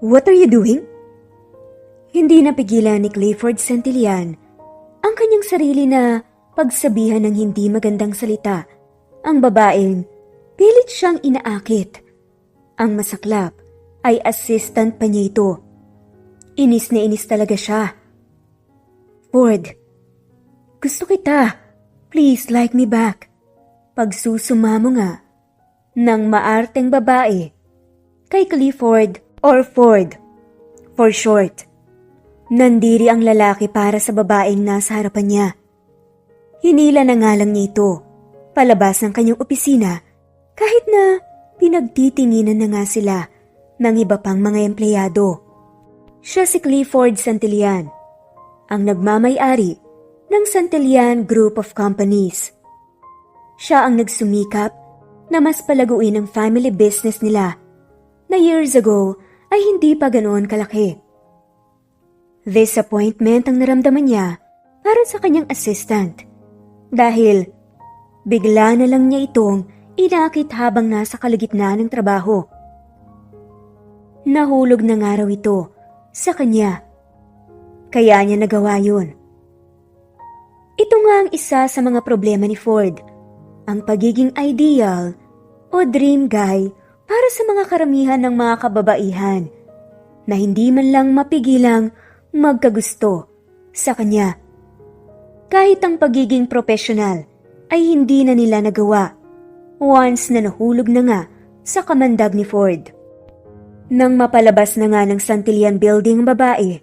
What are you doing? Hindi napigilan ni Clifford Santillan ang kanyang sarili na pagsabihan ng hindi magandang salita. Ang babaeng pilit siyang inaakit. Ang masaklap ay assistant pa niya ito. Inis na inis talaga siya. Ford, gusto kita. Please like me back. Pagsusuma mo nga ng maarteng babae kay Clifford or Ford for short. Nandiri ang lalaki para sa babaeng nasa harapan niya. Hinila na nga lang niya ito palabas ng kanyang opisina kahit na pinagtitinginan na nga sila ng iba pang mga empleyado. Siya si Clifford Santillan, ang nagmamay-ari ng Santillan Group of Companies. Siya ang nagsumikap na mas palaguin ang family business nila na years ago ay hindi pa ganoon kalaki. Disappointment ang naramdaman niya para sa kanyang assistant dahil bigla na lang niya itong inakit habang nasa kalagitnaan ng trabaho. Nahulog na nga raw ito sa kanya, kaya niya nagawa yun. Ito nga ang isa sa mga problema ni Ford, ang pagiging ideal o dream guy para sa mga karamihan ng mga kababaihan na hindi man lang mapigilang magkagusto sa kanya. Kahit ang pagiging professional ay hindi na nila nagawa once na nahulog na nga sa kamandag ni Ford. Nang mapalabas na nga ng Santillan Building ang babae,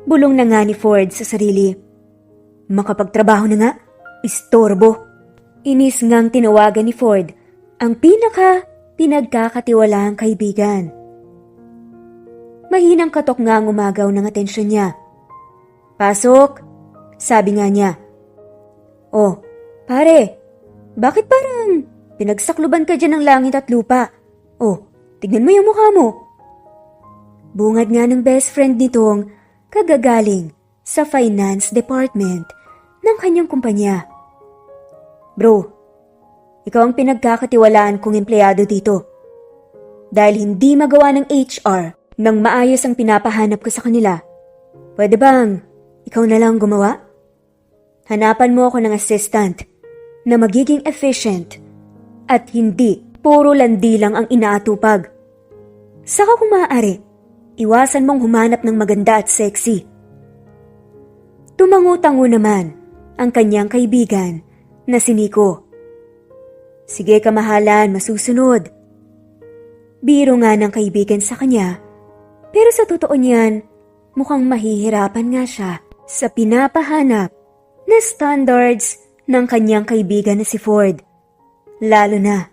bulong na nga ni Ford sa sarili. Makapagtrabaho na nga, istorbo. Inis ngang tinawagan ni Ford ang pinagkakatiwalaang kaibigan. Mahinang katok nga ang umagaw ng atensyon niya. Pasok, sabi nga niya. Oh, pare, bakit parang pinagsakluban ka dyan ng langit at lupa? Oh, tignan mo yung mukha mo. Bungad nga ng best friend nitong kagagaling sa finance department ng kanyang kumpanya. Bro, ikaw ang pinagkakatiwalaan kong empleyado dito. Dahil hindi magawa ng HR nang maayos ang pinapahanap ko sa kanila, pwede bang ikaw na lang gumawa? Hanapan mo ako ng assistant na magiging efficient at hindi puro landi lang ang inaatupag. Saka kung maaari, iwasan mong humanap ng maganda at sexy. Tumango-tango naman ang kanyang kaibigan na si Nico. Sige kamahalan, masusunod. Biro nga ng kaibigan sa kanya, pero sa totoo niyan, mukhang mahihirapan nga siya sa pinapahanap na standards ng kanyang kaibigan na si Ford. Lalo na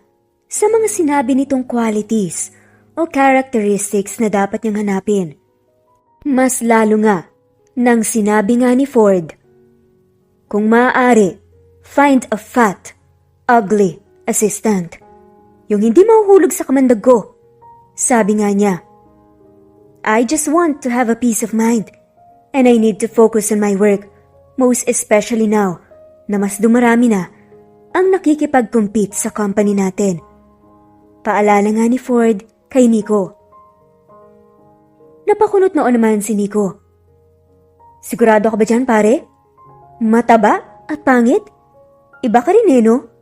sa mga sinabi nitong qualities o characteristics na dapat niyang hanapin. Mas lalo nga nang sinabi nga ni Ford, kung maaari, find a fat, ugly assistant. Yung hindi mahuhulog sa kamandag ko. Sabi nga niya, I just want to have a peace of mind and I need to focus on my work, most especially now na mas dumarami na ang nakikipag-compete sa company natin. Paalala nga ni Ford kay Nico. Napakunot noon naman si Nico. Sigurado ka ba dyan, pare? Mataba at pangit? Iba ka rin no?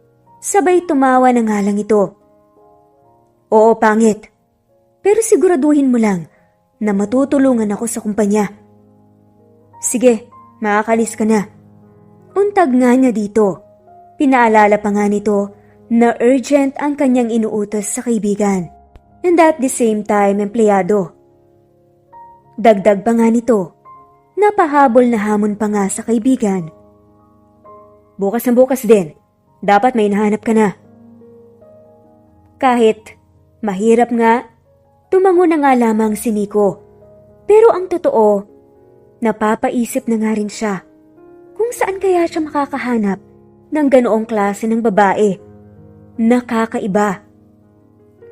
Sabay tumawa na nga lang ito. Oo, pangit. Pero siguraduhin mo lang na matutulungan ako sa kumpanya. Sige, makakalis ka na. Untag nga niya dito. Pinaalala pa nga nito na urgent ang kanyang inuutos sa kaibigan. And at the same time, empleyado. Dagdag pa nga nito, napahabol na hamon pa nga sa kaibigan. Bukas na bukas din, dapat may nahanap ka na. Kahit mahirap nga, tumango na nga lamang si Nico. Pero ang totoo, napapaisip na nga rin siya kung saan kaya siya makakahanap ng ganoong klase ng babae. Nakakaiba.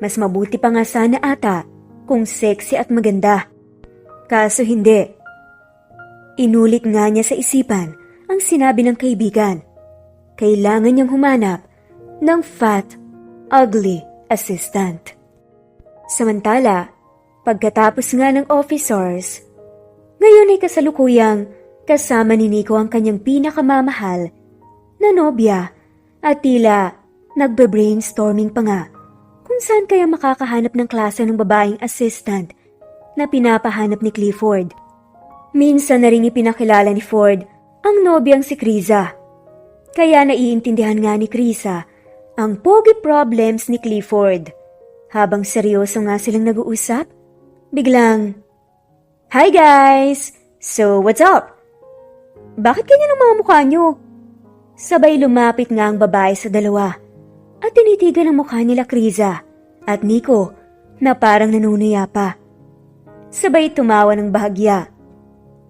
Mas mabuti pa nga sana ata kung sexy at maganda. Kaso hindi. Inulit nga niya sa isipan ang sinabi ng kaibigan. Kailangan niyang humanap ng fat, ugly assistant. Samantala, Pagkatapos nga ng office hours, ngayon ay kasalukuyang kasama ni Nico ang kanyang pinakamamahal na nobya at tila nagbe-brainstorming pa nga kung saan kaya makakahanap ng klase ng babaeng assistant na pinapahanap ni Clifford. Minsan na rin ipinakilala ni Ford ang nobyang si Kriza. Kaya naiintindihan nga ni Kriza ang pogi problems ni Clifford. Habang seryoso nga silang nag-uusap, biglang, "Hi guys! So what's up? Bakit ganyan ang mga mukha nyo?" Sabay lumapit nga ang babae sa dalawa at tinitigan ang mukha nila Kriza at Nico na parang nanunuya pa. Sabay tumawa ng bahagya.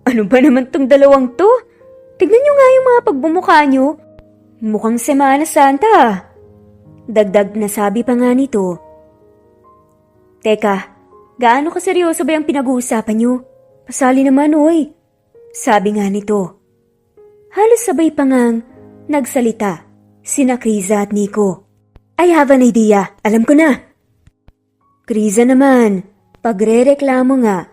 "Ano ba naman tong dalawang to? Tignan nyo nga yung mga pagbumukha nyo. Mukhang Semana Santa." Dagdag na sabi pa nga nito. "Teka, gaano kaseryoso ba yung pinag-uusapan nyo? Pasali naman oy." Sabi nga nito. Halos sabay pa ngang nagsalita sina Kriza at Nico. "I have an idea. Alam ko na." Kriza naman, pagrereklamo nga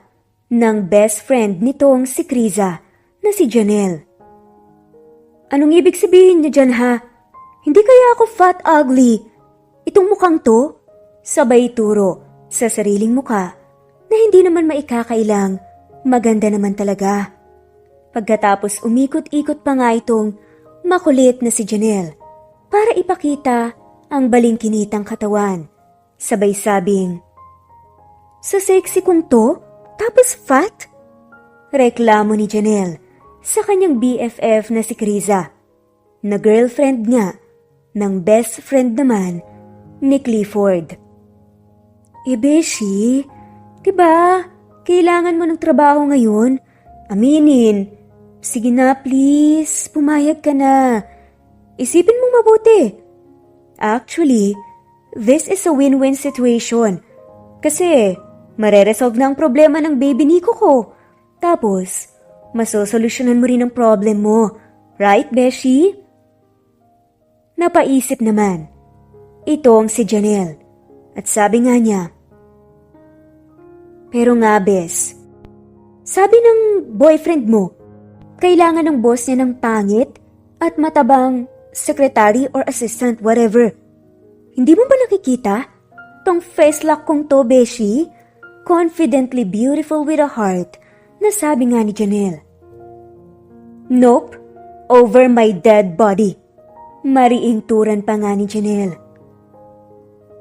ng best friend nitong si Kriza na si Janelle. "Anong ibig sabihin niyo dyan ha? Hindi kaya ako fat ugly? Itong mukhang to?" Sabay turo sa sariling mukha na hindi naman maikakailang maganda naman talaga. Pagkatapos umikot-ikot pa nga itong makulit na si Janelle para ipakita ang balingkinitang katawan. Sabay sabing, "Sa sexy kong to? Tapos fat?" Reklamo ni Janelle sa kanyang BFF na si Kriza, na girlfriend nga ng best friend naman ni Clifford. "Beshi, diba kailangan mo ng trabaho ngayon? Aminin. Sige na please, pumayag ka na. Isipin mong mabuti. Actually, this is a win-win situation. Kasi mareresolve na ang problema ng baby Nico ko. Tapos, masosolusyonan mo rin ang problem mo. Right, Beshi?" Napaisip naman. Itong si Janelle. At sabi nga niya, "Pero nga, Bes, sabi ng boyfriend mo, kailangan ng boss niya ng pangit at matabang secretary or assistant, whatever. Hindi mo ba nakikita? Tong face lock kong to, Beshi, confidently beautiful with a heart," na sabi nga ni Janelle. "Nope, over my dead body." Mariinturan pa nga ni Janelle.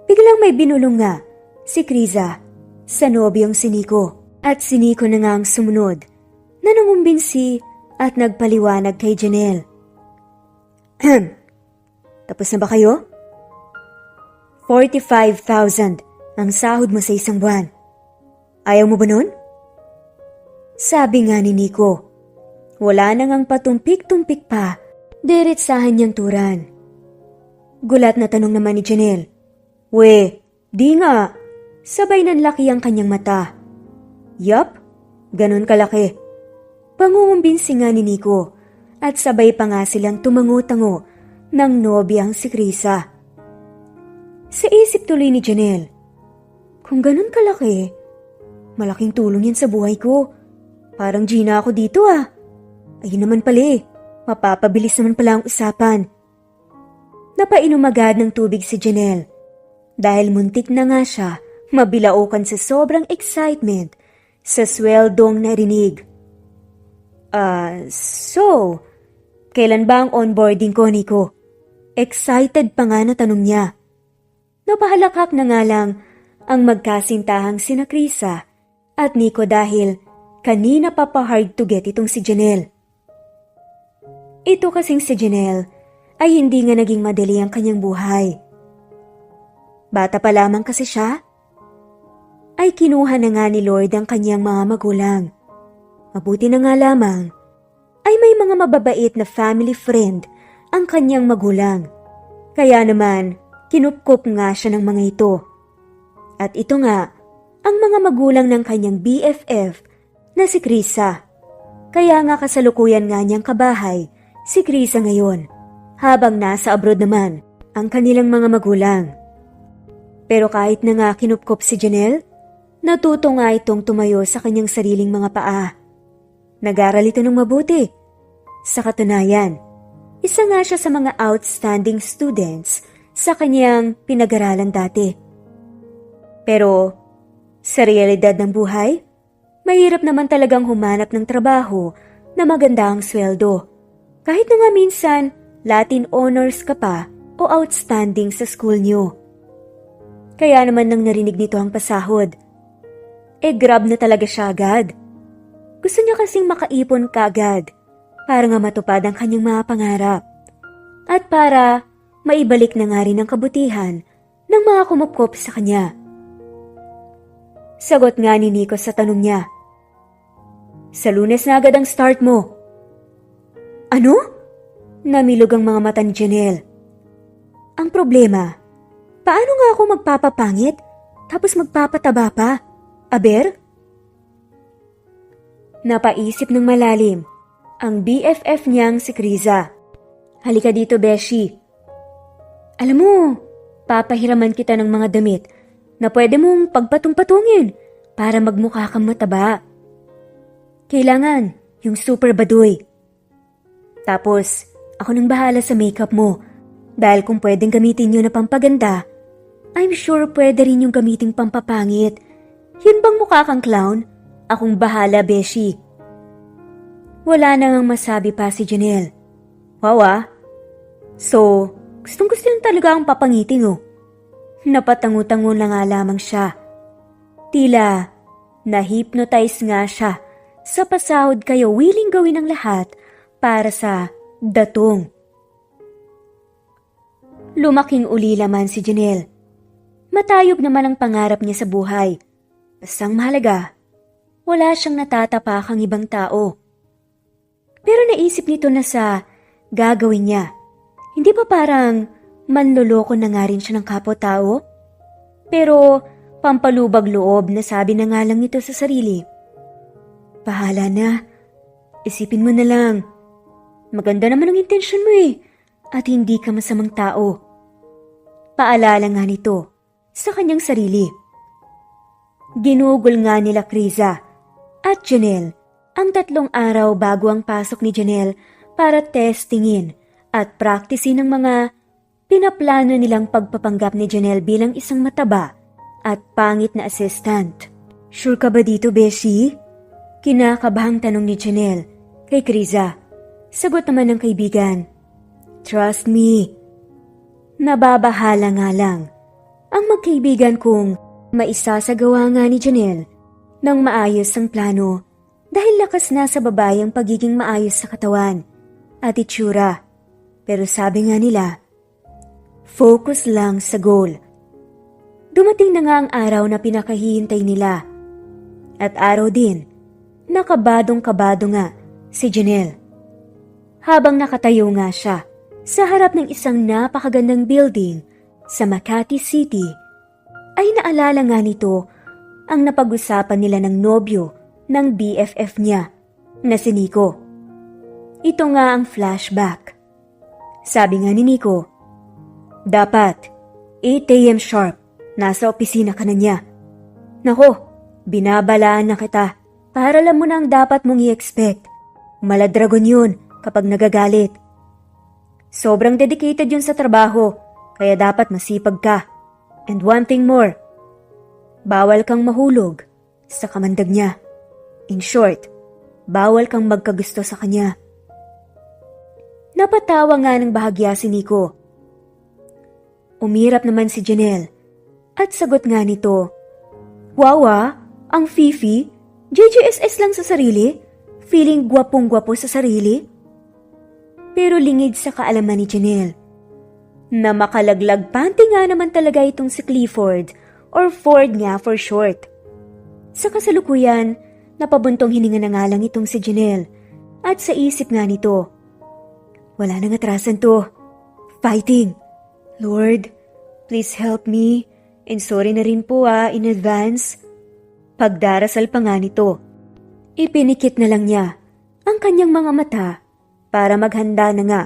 Biglang may binulong nga si Kriza sa nobyong si Nico. At si Nico na nga ang sumunod na nangumbinsi at nagpaliwanag kay Janelle. "Tapos na ba kayo? 45,000 ang sahod mo sa isang buwan. Ayaw mo ba nun?" Sabi nga ni Nico. Wala na ngang patumpik-tumpik pa, diretsahan niyang turan. Gulat na tanong naman ni Janelle. "We, di nga." Sabay nanlaki ang kanyang mata. "Yup, ganun kalaki." Pangungumbinsi nga ni Nico at sabay pa nga silang tumango-tango ng nobyang si Kriza. Sa isip tuloy ni Janelle, kung ganun kalaki, malaking tulong yan sa buhay ko. Parang Gina ako dito ah. Ayun naman pala mapapabilis naman pala ang usapan. Napainom agad ng tubig si Janelle dahil muntik na nga siya mabilaukan sa sobrang excitement sa sweldong narinig. So, kailan ba ang onboarding ko, Nico?" Excited pa nga na tanong niya. Napahalakak na nga lang ang magkasintahang sina Kriza at Nico dahil kanina pa hard to get itong si Janelle. Ito kasing si Janelle ay hindi nga naging madali ang kanyang buhay. Bata pa lamang kasi siya, ay kinuha na nga ni Lord ang kanyang mga magulang. Mabuti na nga lamang ay may mga mababait na family friend ang kanyang magulang. Kaya naman, kinupkup nga siya ng mga ito. At ito nga, ang mga magulang ng kanyang BFF na si Kriza. Kaya nga kasalukuyan nga niyang kabahay si Kriza ngayon, habang nasa abroad naman ang kanilang mga magulang. Pero kahit na nga kinupkup si Janelle, Natuto nga itong tumayo sa kanyang sariling mga paa. Nag-aral ito ng mabuti. Sa katunayan, isa nga siya sa mga outstanding students sa kanyang pinag-aralan dati. Pero sa realidad ng buhay, mahirap naman talagang humanap ng trabaho na maganda ang sweldo. Kahit na nga minsan, Latin honors ka pa o outstanding sa school niyo. Kaya naman nang narinig nito ang pasahod, grab na talaga siya agad. Gusto niya kasing makaipon kaagad para nga matupad ang kanyang mga pangarap. At para maibalik na nga rin ang kabutihan ng mga kumupkop sa kanya. Sagot nga ni Nico sa tanong niya. Sa Lunes na agad ang start mo. Ano? Namilog ang mga mata ni Janelle. Ang problema, paano nga ako magpapapangit tapos magpapataba pa? Aber? Napaisip ng malalim ang BFF niyang si Kriza. Halika dito, Beshi. Alam mo, papahiraman kita ng mga damit na pwede mong pagpatong-patungin para magmukha kang mataba. Kailangan yung super baduy. Tapos, ako nang bahala sa makeup mo dahil kung pwedeng gamitin yun na pampaganda, I'm sure pwede rin yung gamiting pampapangit. Yun bang mukha kang clown? Akong bahala, Beshi. Wala na ngang masabi pa si Janelle. Wow ah. So, gustong-gusto lang talaga ang papangitin oh. Napatango-tango na nga lamang siya. Tila, na-hypnotize nga siya sa pasahod kayo willing gawin ang lahat para sa datong. Lumaking uli laman si Janelle. Matayog naman ang pangarap niya sa buhay. Bastang mahalaga, wala siyang natatapakang ibang tao. Pero naisip nito na sa gagawin niya. Hindi ba parang manloloko na nga rin siya ng kapwa-tao? Pero pampalubag loob na sabi na nga lang nito sa sarili. Bahala na. Isipin mo na lang. Maganda naman ang intensyon mo eh. At hindi ka masamang tao. Paalala nga nito sa kanyang sarili. Ginugol nga nila Kriza at Janelle ang 3 araw bago ang pasok ni Janelle para testingin at praktisin ang mga pinaplano nilang pagpapanggap ni Janelle bilang isang mataba at pangit na assistant. Sure ka ba dito, Beshi? Kinakabahang tanong ni Janelle kay Kriza. Sagot naman ng kaibigan. Trust me. Nababahala nga lang ang magkaibigan kung maisasagawa nga ni Janelle ng maayos ang plano dahil lakas na sa babae ang pagiging maayos sa katawan at itsura. Pero sabi nga nila, focus lang sa goal. Dumating na nga ang araw na pinakahihintay nila. At araw din, nakabadong-kabado nga si Janelle. Habang nakatayo nga siya sa harap ng isang napakagandang building sa Makati City, ay naalala nga nito ang napag-usapan nila ng nobyo ng BFF niya na si Nico. Ito nga ang flashback. Sabi nga ni Nico, dapat 8 a.m. sharp, nasa opisina ka na niya. Nako, binabalaan na kita para alam mo na ang dapat mong i-expect. Maladragon yun kapag nagagalit. Sobrang dedicated yun sa trabaho, kaya dapat masipag ka. And one thing more, bawal kang mahulog sa kamandag niya. In short, bawal kang magkagusto sa kanya. Napatawa nga ng bahagya si Nico. Umirap naman si Janelle at sagot nga nito, wow ang Fifi, JJSS lang sa sarili, feeling gwapong-gwapo sa sarili. Pero lingid sa kaalaman ni Janelle na makalaglag panty nga naman talaga itong si Clifford or Ford nga for short. Sa kasalukuyan, napabuntong hininga na nga lang itong si Janelle at sa isip nga nito, wala nang atrasan to. Fighting. Lord, please help me and sorry na rin po in advance. Pagdarasal pa nga nito, ipinikit na lang niya ang kanyang mga mata para maghanda na nga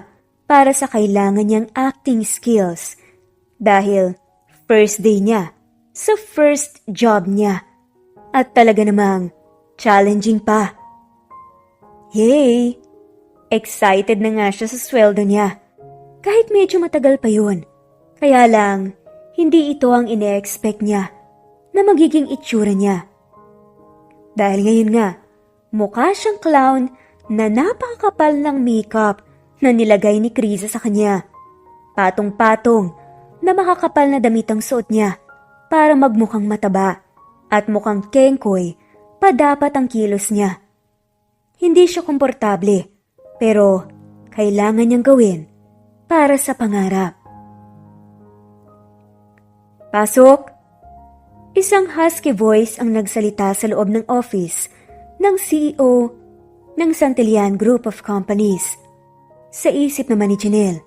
para sa kailangan niyang acting skills dahil first day niya sa first job niya. At talaga namang challenging pa. Yay! Excited na nga siya sa sweldo niya. Kahit medyo matagal pa yun. Kaya lang, hindi ito ang ine-expect niya na magiging itsura niya. Dahil ngayon nga, mukha siyang clown na napakakapal ng makeup na nilagay ni Kriza sa kanya. Patong-patong na makakapal na damit ang suot niya para magmukhang mataba at mukhang kengkoy pa dapat ang kilos niya. Hindi siya komportable pero kailangan niyang gawin para sa pangarap. Pasok! Isang husky voice ang nagsalita sa loob ng office ng CEO ng Santillan Group of Companies. Sa isip naman ni Janelle,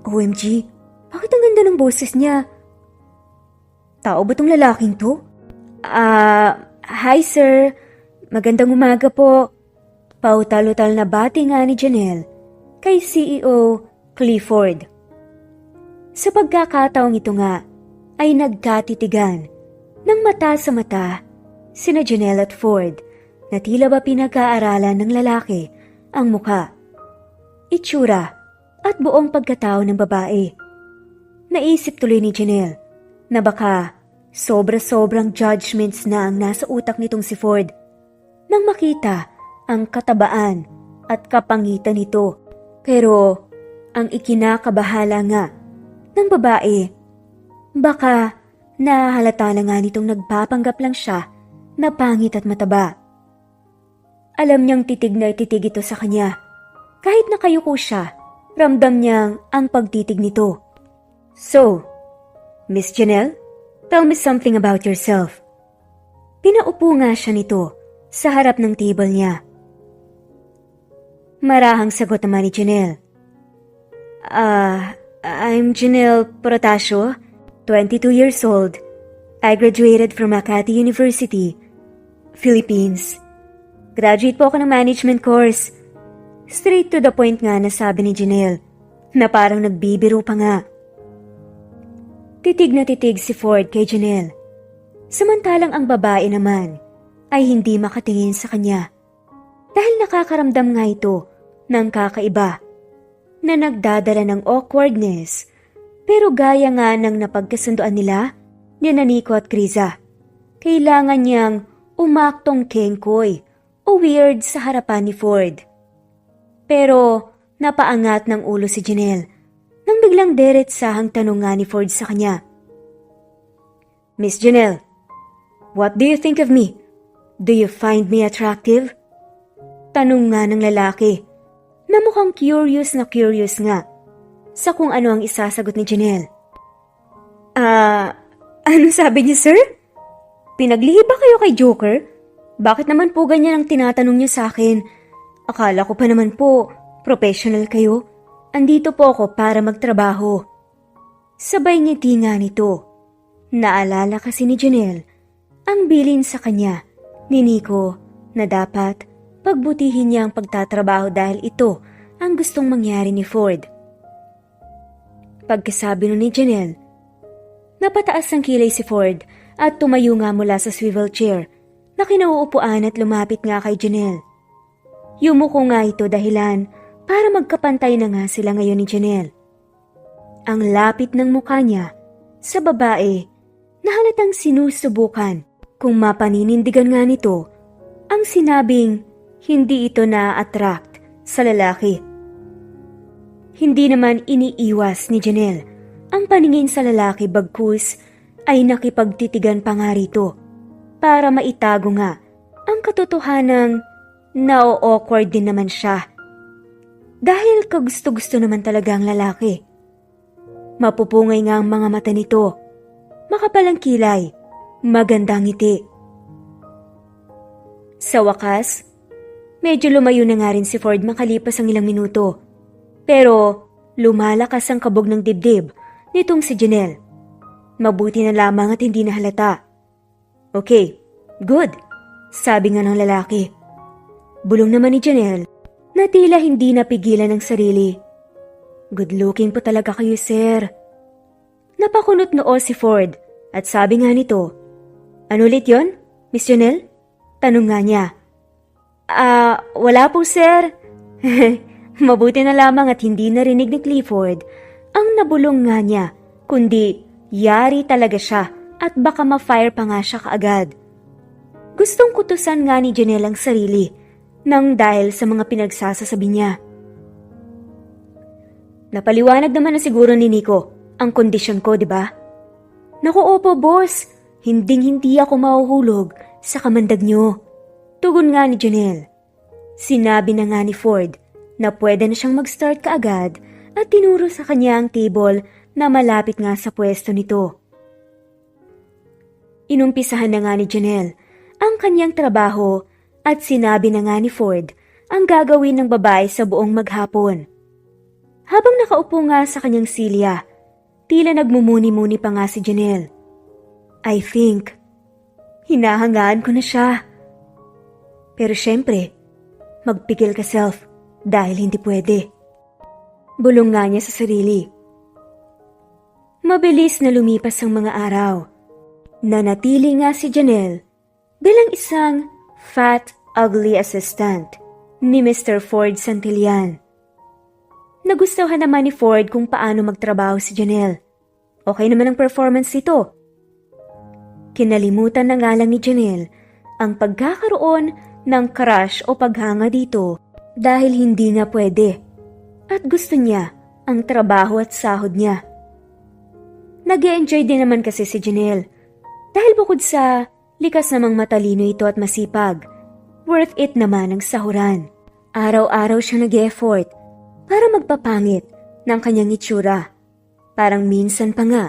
OMG, bakit ang ganda ng boses niya? Tao ba tong lalaking to? Hi sir, magandang umaga po. Pautal-utal na bati nga ni Janelle kay CEO Clifford. Sa pagkakataong ito nga ay nagkatitigan ng mata sa mata sina Janelle at Ford na tila ba pinag-aaralan ng lalaki ang mukha, itsura at buong pagkatao ng babae. Naisip tuloy ni Janelle na baka sobra-sobrang judgments na ang nasa utak nitong si Ford nang makita ang katabaan at kapangitan nito. Pero ang ikinakabahala nga ng babae, baka nahalata na nga nitong nagpapanggap lang siya na pangit at mataba. Alam niyang titig na titig ito sa kanya. Kahit nakayuko siya, ramdam niyang ang pagtitig nito. So, Miss Janelle, tell me something about yourself. Pinaupo nga siya nito sa harap ng table niya. Marahang sagot naman ni Janelle. I'm Janelle Protasio, 22 years old. I graduated from Makati University, Philippines. Graduate po ako ng management course. Straight to the point nga na sabi ni Janelle, na parang nagbibiro pa nga. Titig na titig si Ford kay Janelle. Samantalang ang babae naman ay hindi makatingin sa kanya. Dahil nakakaramdam nga ito ng kakaiba na nagdadala ng awkwardness. Pero gaya nga ng napagkasunduan nila ni Nico at Kriza, kailangan niyang umaktong kengkoy o weird sa harapan ni Ford. Pero napaangat ng ulo si Janelle nang biglang diretsahang tanong nga ni Ford sa kanya. Miss Janelle, what do you think of me? Do you find me attractive? Tanong nga ng lalaki na mukhang curious nga sa kung ano ang isasagot ni Janelle. Ano sabi niyo, sir? Pinaglihi ba kayo kay Joker? Bakit naman po ganyan ang tinatanong niyo sa akin? Akala ko pa naman po, professional kayo. Andito po ako para magtrabaho. Sabay ngiti nga nito. Naalala kasi ni Janelle ang bilin sa kanya ni Nico na dapat pagbutihin niya ang pagtatrabaho dahil ito ang gustong mangyari ni Ford. Pagkasabi nun ni Janelle, napataas ang kilay si Ford at tumayo nga mula sa swivel chair na kinauupuan at lumapit nga kay Janelle. Yumuko nga ito dahilan para magkapantay na nga sila ngayon ni Janelle. Ang lapit ng mukha niya sa babae na halatang sinusubukan kung mapaninindigan nga nito ang sinabing hindi ito na-attract sa lalaki. Hindi naman iniiwas ni Janelle ang paningin sa lalaki bagkus ay nakipagtitigan pa nga rito para maitago nga ang katotohanang na-awkward din naman siya. Dahil kagusto-gusto naman talaga ang lalaki. Mapupungay nga ang mga mata nito, makapalang kilay, magandang ngiti. Sa wakas, medyo lumayo na nga rin si Ford makalipas ang ilang minuto. Pero lumalakas ang kabog ng dibdib nitong si Janelle. Mabuti na lamang at hindi nahalata. Okay, good, sabi nga ng lalaki. Bulong naman ni Janelle na tila hindi napigilan ng sarili. Good looking po talaga kayo, sir. Napakunot noo si Ford at sabi nga nito, ano ulit yon? Miss Janelle? Tanong nga niya. Wala po sir. Mabuti na lamang at hindi narinig ni Clifford ang nabulong nga niya, kundi yari talaga siya at baka ma-fire pa nga siya kaagad. Gustong kutusan nga ni Janelle ang sarili nang dahil sa mga pinagsasasabi niya. Napaliwanag naman na siguro ni Nico ang kondisyon ko, di ba? Naku opo boss, hinding-hindi ako mahuhulog sa kamandag niyo. Tugon nga ni Janelle. Sinabi na nga ni Ford na pwede na siyang mag-start kaagad at tinuro sa kanya ang table na malapit nga sa pwesto nito. Inumpisahan na nga ni Janelle ang kanyang trabaho at sinabi na nga ni Ford ang gagawin ng babae sa buong maghapon. Habang nakaupo nga sa kanyang silya, tila nagmumuni-muni pa nga si Janelle. I think, hinahangaan ko na siya. Pero syempre, magpigil ka self dahil hindi pwede. Bulong nga niya sa sarili. Mabilis na lumipas ang mga araw. Nanatili nga si Janelle bilang isang fat, ugly assistant ni Mr. Ford Santillan. Nagustuhan naman ni Ford kung paano magtrabaho si Janelle. Okay naman ang performance nito. Kinalimutan na nga lang ni Janelle ang pagkakaroon ng crush o paghanga dito dahil hindi nga pwede. At gusto niya ang trabaho at sahod niya. Nag-e-enjoy din naman kasi si Janelle dahil bukod sa likas namang matalino ito at masipag, worth it naman ang sahuran. Araw-araw siya nag-e-effort para magpapangit ng kanyang itsura. Parang minsan pa nga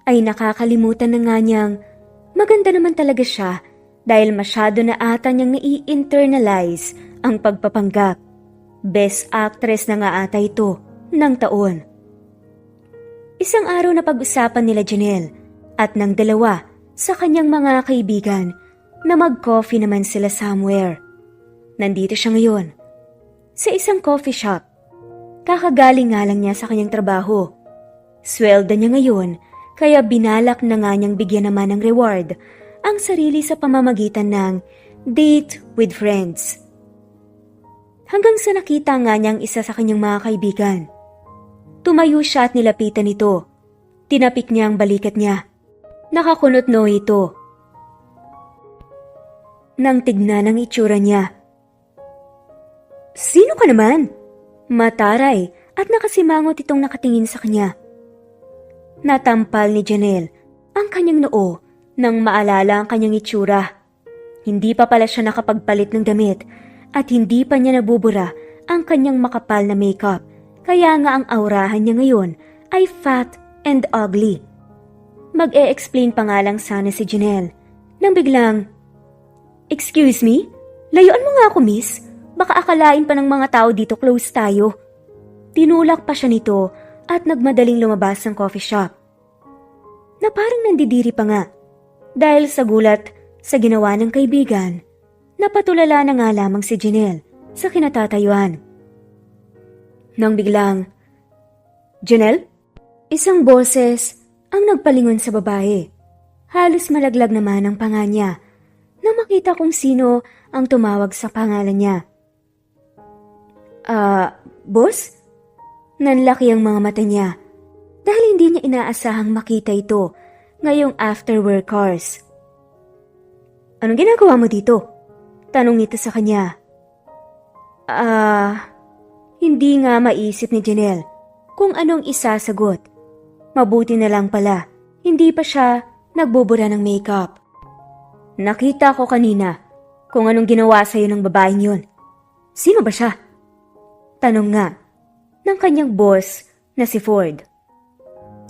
ay nakakalimutan na nga niyang maganda naman talaga siya dahil masyado na ata niyang nai-internalize ang pagpapanggap. Best actress na nga ata ito ng taon. Isang araw na pag-usapan nila Janelle at ng dalawa sa kanyang mga kaibigan na mag-coffee naman sila somewhere. Nandito siya ngayon sa isang coffee shop. Kakagaling nga lang niya sa kanyang trabaho. Sweldo niya ngayon kaya binalak na nga niyang bigyan naman ng reward ang sarili sa pamamagitan ng date with friends. Hanggang sa nakita nga niyang isa sa kanyang mga kaibigan. Tumayo siya at nilapitan ito. Tinapik niya ang balikat niya. Nakakunot-no ito. Nang tignan ang itsura niya. Sino ka naman? Mataray at nakasimangot itong nakatingin sa kanya. Natampal ni Janelle ang kanyang noo nang maalala ang kanyang itsura. Hindi pa pala siya nakapagpalit ng damit at hindi pa niya nabubura ang kanyang makapal na makeup. Kaya nga ang aurahan niya ngayon ay fat and ugly. Mag-e-explain pa nga lang sana si Janelle nang biglang, "Excuse me? Layuan mo nga ako, miss. Baka akalain pa ng mga tao dito close tayo." Tinulak pa siya nito at nagmadaling lumabas ng coffee shop. Na parang nandidiri pa nga dahil sa gulat sa ginawa ng kaibigan, napatulala na nga lamang si Janelle sa kinatatayuan. Nang biglang, "Janelle?" Isang boses ang nagpalingon sa babae. Halos malaglag naman ang panga niya nang makita kung sino ang tumawag sa pangalan niya. Boss?" Nanlaki ang mga mata niya dahil hindi niya inaasahang makita ito ngayong after work hours. "Anong ginagawa mo dito?" Tanong nito sa kanya. Hindi nga maisip ni Janelle kung anong isasagot. Mabuti na lang pala, hindi pa siya nagbubura ng makeup. "Nakita ko kanina kung anong ginawa sa'yo ng babaeng yun. Sino ba siya?" Tanong nga ng kanyang boss na si Ford.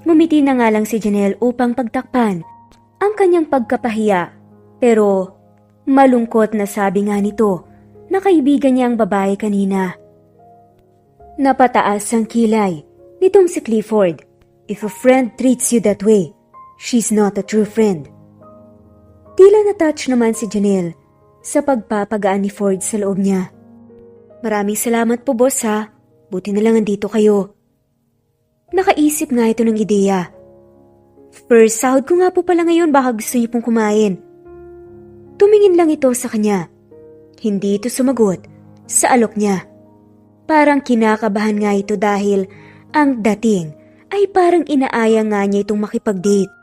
Ngumiti na nga lang si Janelle upang pagtakpan ang kanyang pagkapahiya, pero malungkot na sabi nga nito na kaibigan niya ang babae kanina. Napataas ang kilay nitong si Clifford. If a friend treats you that way, she's not a true friend. Tila na-touch naman si Janelle sa pagpapagaan ni Ford sa loob niya. "Maraming salamat po boss ha. Buti na lang andito kayo." Nakaisip nga ito ng ideya. "First sahod ko nga po pala ngayon, baka gusto niyo pong kumain." Tumingin lang ito sa kanya. Hindi ito sumagot sa alok niya. Parang kinakabahan nga ito dahil ang dating ay parang inaaya nga niya itong makipag-date.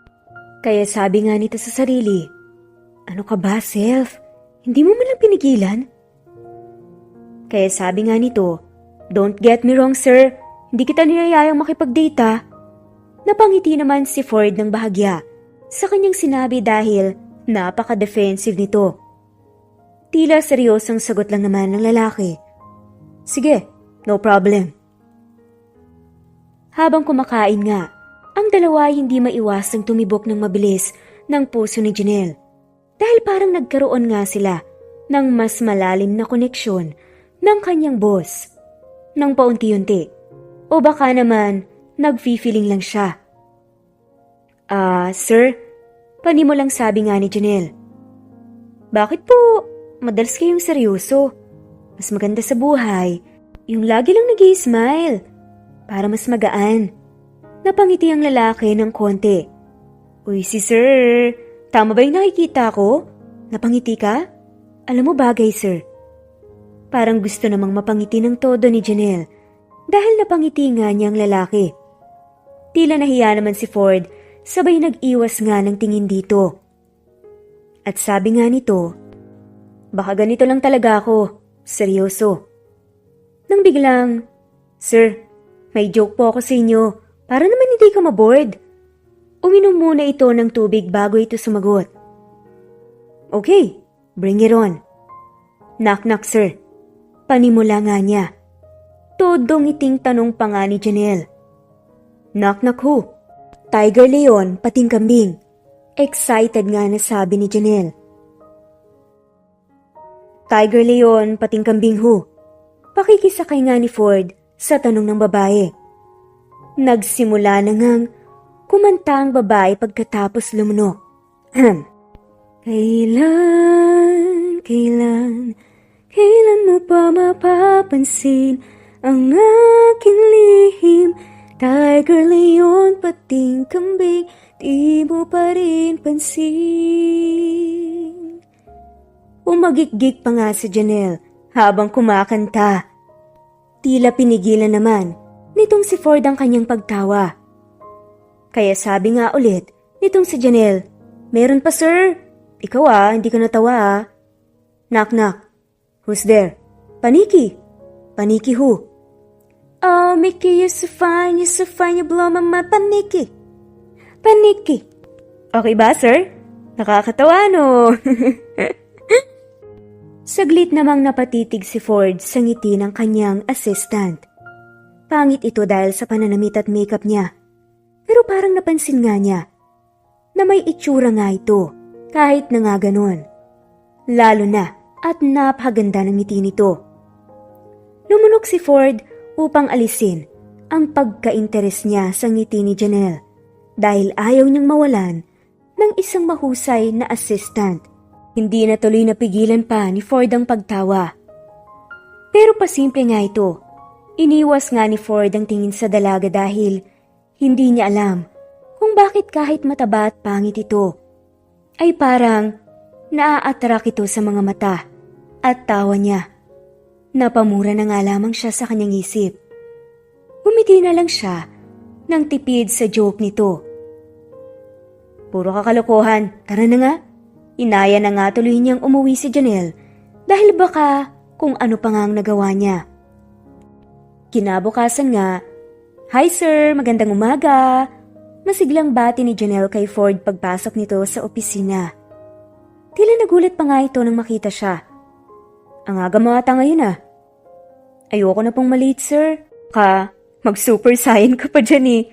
Kaya sabi nga nito sa sarili, "Ano ka ba, Self? Hindi mo man lang pinigilan?" Kaya sabi nga nito, "Don't get me wrong, sir. Hindi kita niyayayang makipag-date, ah." Napangiti naman si Ford ng bahagya sa kanyang sinabi dahil napaka-defensive nito. Tila seryosong sagot lang naman ng lalaki. "Sige, no problem." Habang kumakain nga, ang dalawa ay hindi maiwasang tumibok ng mabilis ng puso ni Janelle dahil parang nagkaroon nga sila ng mas malalim na koneksyon ng kanyang boss ng paunti-unti o baka naman nag-feeling lang siya. Sir, panimo lang sabi nga ni Janelle. "Bakit po madalas kayong seryoso? Mas maganda sa buhay yung lagi lang nag-i-smile para mas magaan." Napangiti ang lalaki ng konti. "Uy, si sir, tama ba yung nakikita ko? Napangiti ka? Alam mo bagay, sir." Parang gusto namang mapangiti ng todo ni Janelle dahil napangiti nga niya ang lalaki. Tila nahiya naman si Ford, sabay nag-iwas nga ng tingin dito. At sabi nga nito, "Baka ganito lang talaga ako, seryoso." Nang biglang, "Sir, may joke po ako sa inyo. Para naman hindi ka maboard." Uminom muna ito ng tubig bago ito sumagot. "Okay, bring it on." "Knock-knock, sir." Panimula nga niya. Todong iting tanong pa nga ni Janelle. "Knock-knock who?" "Tiger Leon, pating kambing." Excited nga na sabi ni Janelle. "Tiger Leon, pating kambing who?" Pakikisakay nga ni Ford sa tanong ng babae. Nagsimula na ngang kumanta ang babae pagkatapos lumunok. Kailan mo pa mapapansin ang aking lihim? Tiger, leon, pating kambing, di mo pa rin pansin. Umagik-gik pa nga si Janelle habang kumakanta. Tila pinigilan naman nitong si Ford ang kanyang pagtawa. Kaya sabi nga ulit nitong si Janelle, "Meron pa, sir. Ikaw hindi ka natawa ah." "Knock-knock. Who's there?" "Paniki." "Paniki who?" "Oh, Mickey, you're so fine, you blow my mind, Paniki." "Paniki." "Okay ba, sir? Nakakatawa, no?" Saglit namang napatitig si Ford sa ngiti ng kanyang assistant. Pangit ito dahil sa pananamit at makeup niya. Pero parang napansin nga niya na may itsura nga ito kahit na nga ganon. Lalo na at napaganda ng ngiti nito. Lumunok si Ford upang alisin ang pagka-interes niya sa ngiti ni Janelle dahil ayaw niyang mawalan ng isang mahusay na assistant. Hindi na tuloy napigilan pa ni Ford ang pagtawa. Pero pasimple nga ito. Iniwas nga ni Ford ang tingin sa dalaga dahil hindi niya alam kung bakit kahit mataba at pangit ito ay parang naa-attract ito sa mga mata at tawa niya. Napamura na nga lamang siya sa kanyang isip. Umiti na lang siya nang tipid sa joke nito. "Puro kakalokohan, tara na nga." Inaya na nga tuloy niyang umuwi si Janelle dahil baka kung ano pa nga ang nagawa niya. Kinabukasan nga, "Hi sir, magandang umaga." Masiglang bati ni Janelle kay Ford pagpasok nito sa opisina. Tila nagulat pa nga ito nang makita siya. "Ang aga mo ata ngayon ah." "Ayoko na pong maliit sir. Mag-super saiyan ka pa dyan eh."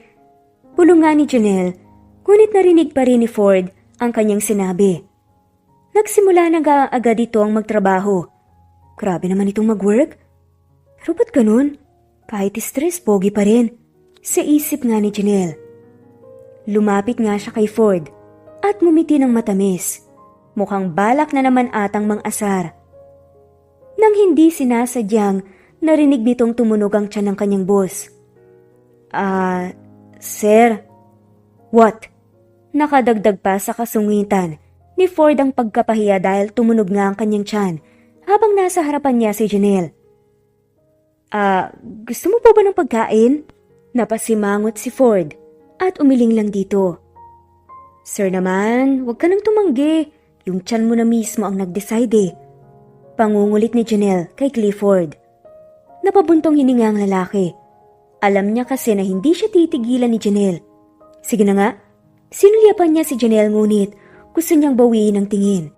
Bulong nga ni Janelle, ngunit narinig pa rin ni Ford ang kanyang sinabi. Nagsimula na nga agad ito ang magtrabaho. Grabe naman itong mag-work. Pero ba't ganun? Kahit stress, pogi pa rin. Sa isip nga ni Janelle. Lumapit nga siya kay Ford at ngumiti ng matamis. Mukhang balak na naman atang mang-asar. Nang hindi sinasadyang narinig nitong tumunog ang tiyan ng kanyang boss. Sir." "What?" Nakadagdag pa sa kasungitan ni Ford ang pagkapahiya dahil tumunog nga ang kanyang tiyan habang nasa harapan niya si Janelle. Gusto mo po ba ng pagkain? Napasimangot si Ford at umiling lang dito. Sir naman, huwag ka nang tumanggi. Yung tiyan mo na mismo ang nag-decide eh. Pangungulit ni Janelle kay Clifford. Napabuntong hininga ang lalaki. Alam niya kasi na hindi siya titigilan ni Janelle. Sige na nga, sinulyapan niya si Janelle ngunit gusto niyang bawiin ang tingin.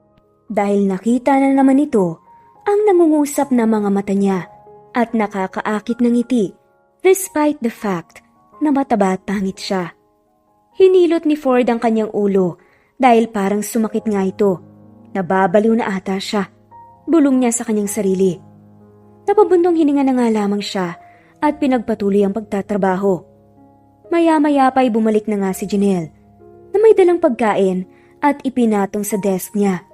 Dahil nakita na naman ito ang nangungusap na mga mata niya at nakakaakit ng ngiti despite the fact na mataba at pangit siya. Hinilot ni Ford ang kanyang ulo dahil parang sumakit nga ito. Nababaliw na ata siya. Bulong niya sa kanyang sarili. Napabuntong hininga na nga lamang siya at pinagpatuloy ang pagtatrabaho. Maya-maya pa'y bumalik na nga si Janelle na may dalang pagkain at ipinatong sa desk niya.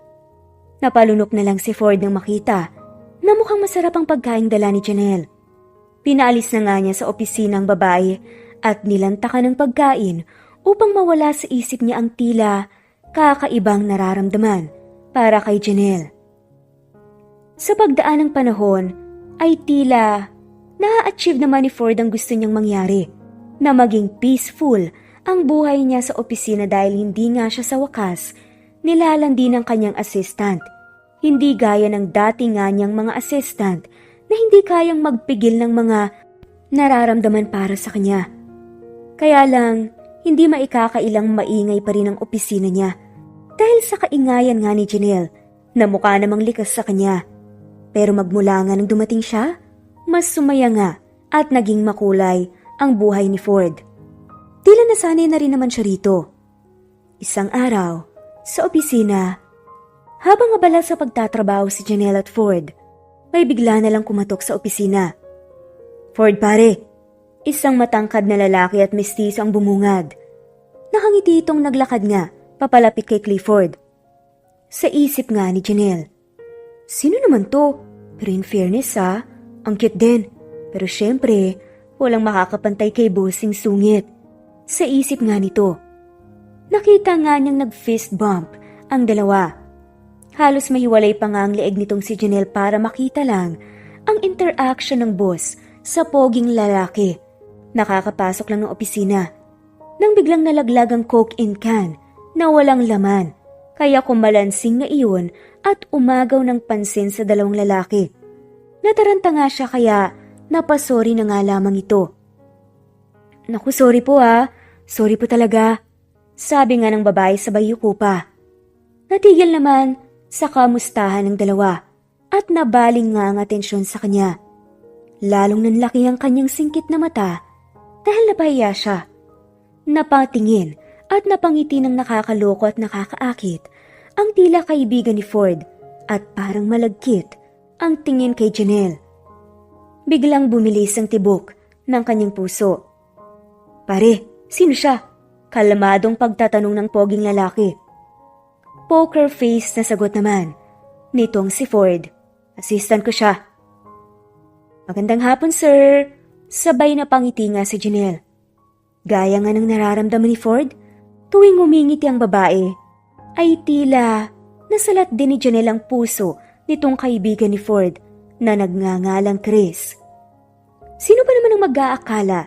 Napalunok na lang si Ford nang makita na mukhang masarap ang pagkain dala ni Janelle. Pinaalis na nga niya sa opisina ang babae at nilantakan ng pagkain upang mawala sa isip niya ang tila kakaibang nararamdaman para kay Janelle. Sa pagdaan ng panahon ay tila na-achieve naman ni Ford ang gusto niyang mangyari, na maging peaceful ang buhay niya sa opisina dahil hindi nga siya sa wakas nilalandi ng kanyang assistant. Hindi gaya ng dati nga niyang mga assistant na hindi kayang magpigil ng mga nararamdaman para sa kanya. Kaya lang, hindi maikakailang maingay pa rin ang opisina niya dahil sa kaingayan nga ni Janelle na mukha namang likas sa kanya. Pero magmula nga nang dumating siya, mas sumaya nga at naging makulay ang buhay ni Ford. Tila nasanay na rin naman siya rito. Isang araw, sa opisina, habang abala sa pagtatrabaho si Janelle at Ford, may bigla na lang kumatok sa opisina. Ford pare, isang matangkad na lalaki at mestizo ang bumungad. Nakangiti itong naglakad nga papalapit kay Clifford. Sa isip nga ni Janelle, sino naman to? Pero in fairness ang cute din. Pero syempre, walang makakapantay kay bossing sungit. Sa isip nga nito. Nakita nga niyang nag-fist bump ang dalawa. Halos mahiwalay pa nga ang leeg nitong si Janelle para makita lang ang interaction ng boss sa poging lalaki. Nakakapasok lang ng opisina. Nang biglang nalaglag ang coke in can na walang laman. Kaya kumalansing na iyon at umagaw ng pansin sa dalawang lalaki. Nataranta nga siya kaya napasori na nga lamang ito. Naku, sorry po Sorry po talaga. Sabi nga ng babae sabay yuko pa. Natigil naman sa kamustahan ng dalawa at nabaling nga ang atensyon sa kanya. Lalong nanlaki ang kanyang singkit na mata dahil napahiya siya. Napatingin at napangiti ng nakakaloko at nakakaakit ang tila kaibigan ni Ford at parang malagkit ang tingin kay Janelle. Biglang bumilis ang tibok ng kanyang puso. Pare, sino siya? Kalmadong pagtatanong ng poging lalaki. Poker face na sagot naman nitong si Ford. Assistant ko siya. Magandang hapon, sir. Sabay na pangiti nga si Janelle. Gaya nga ng nararamdaman ni Ford, tuwing umingiti ang babae, ay tila nasalat din ni Janelle ang puso nitong kaibigan ni Ford na nagngangalang Chris. Sino ba naman ang mag-aakala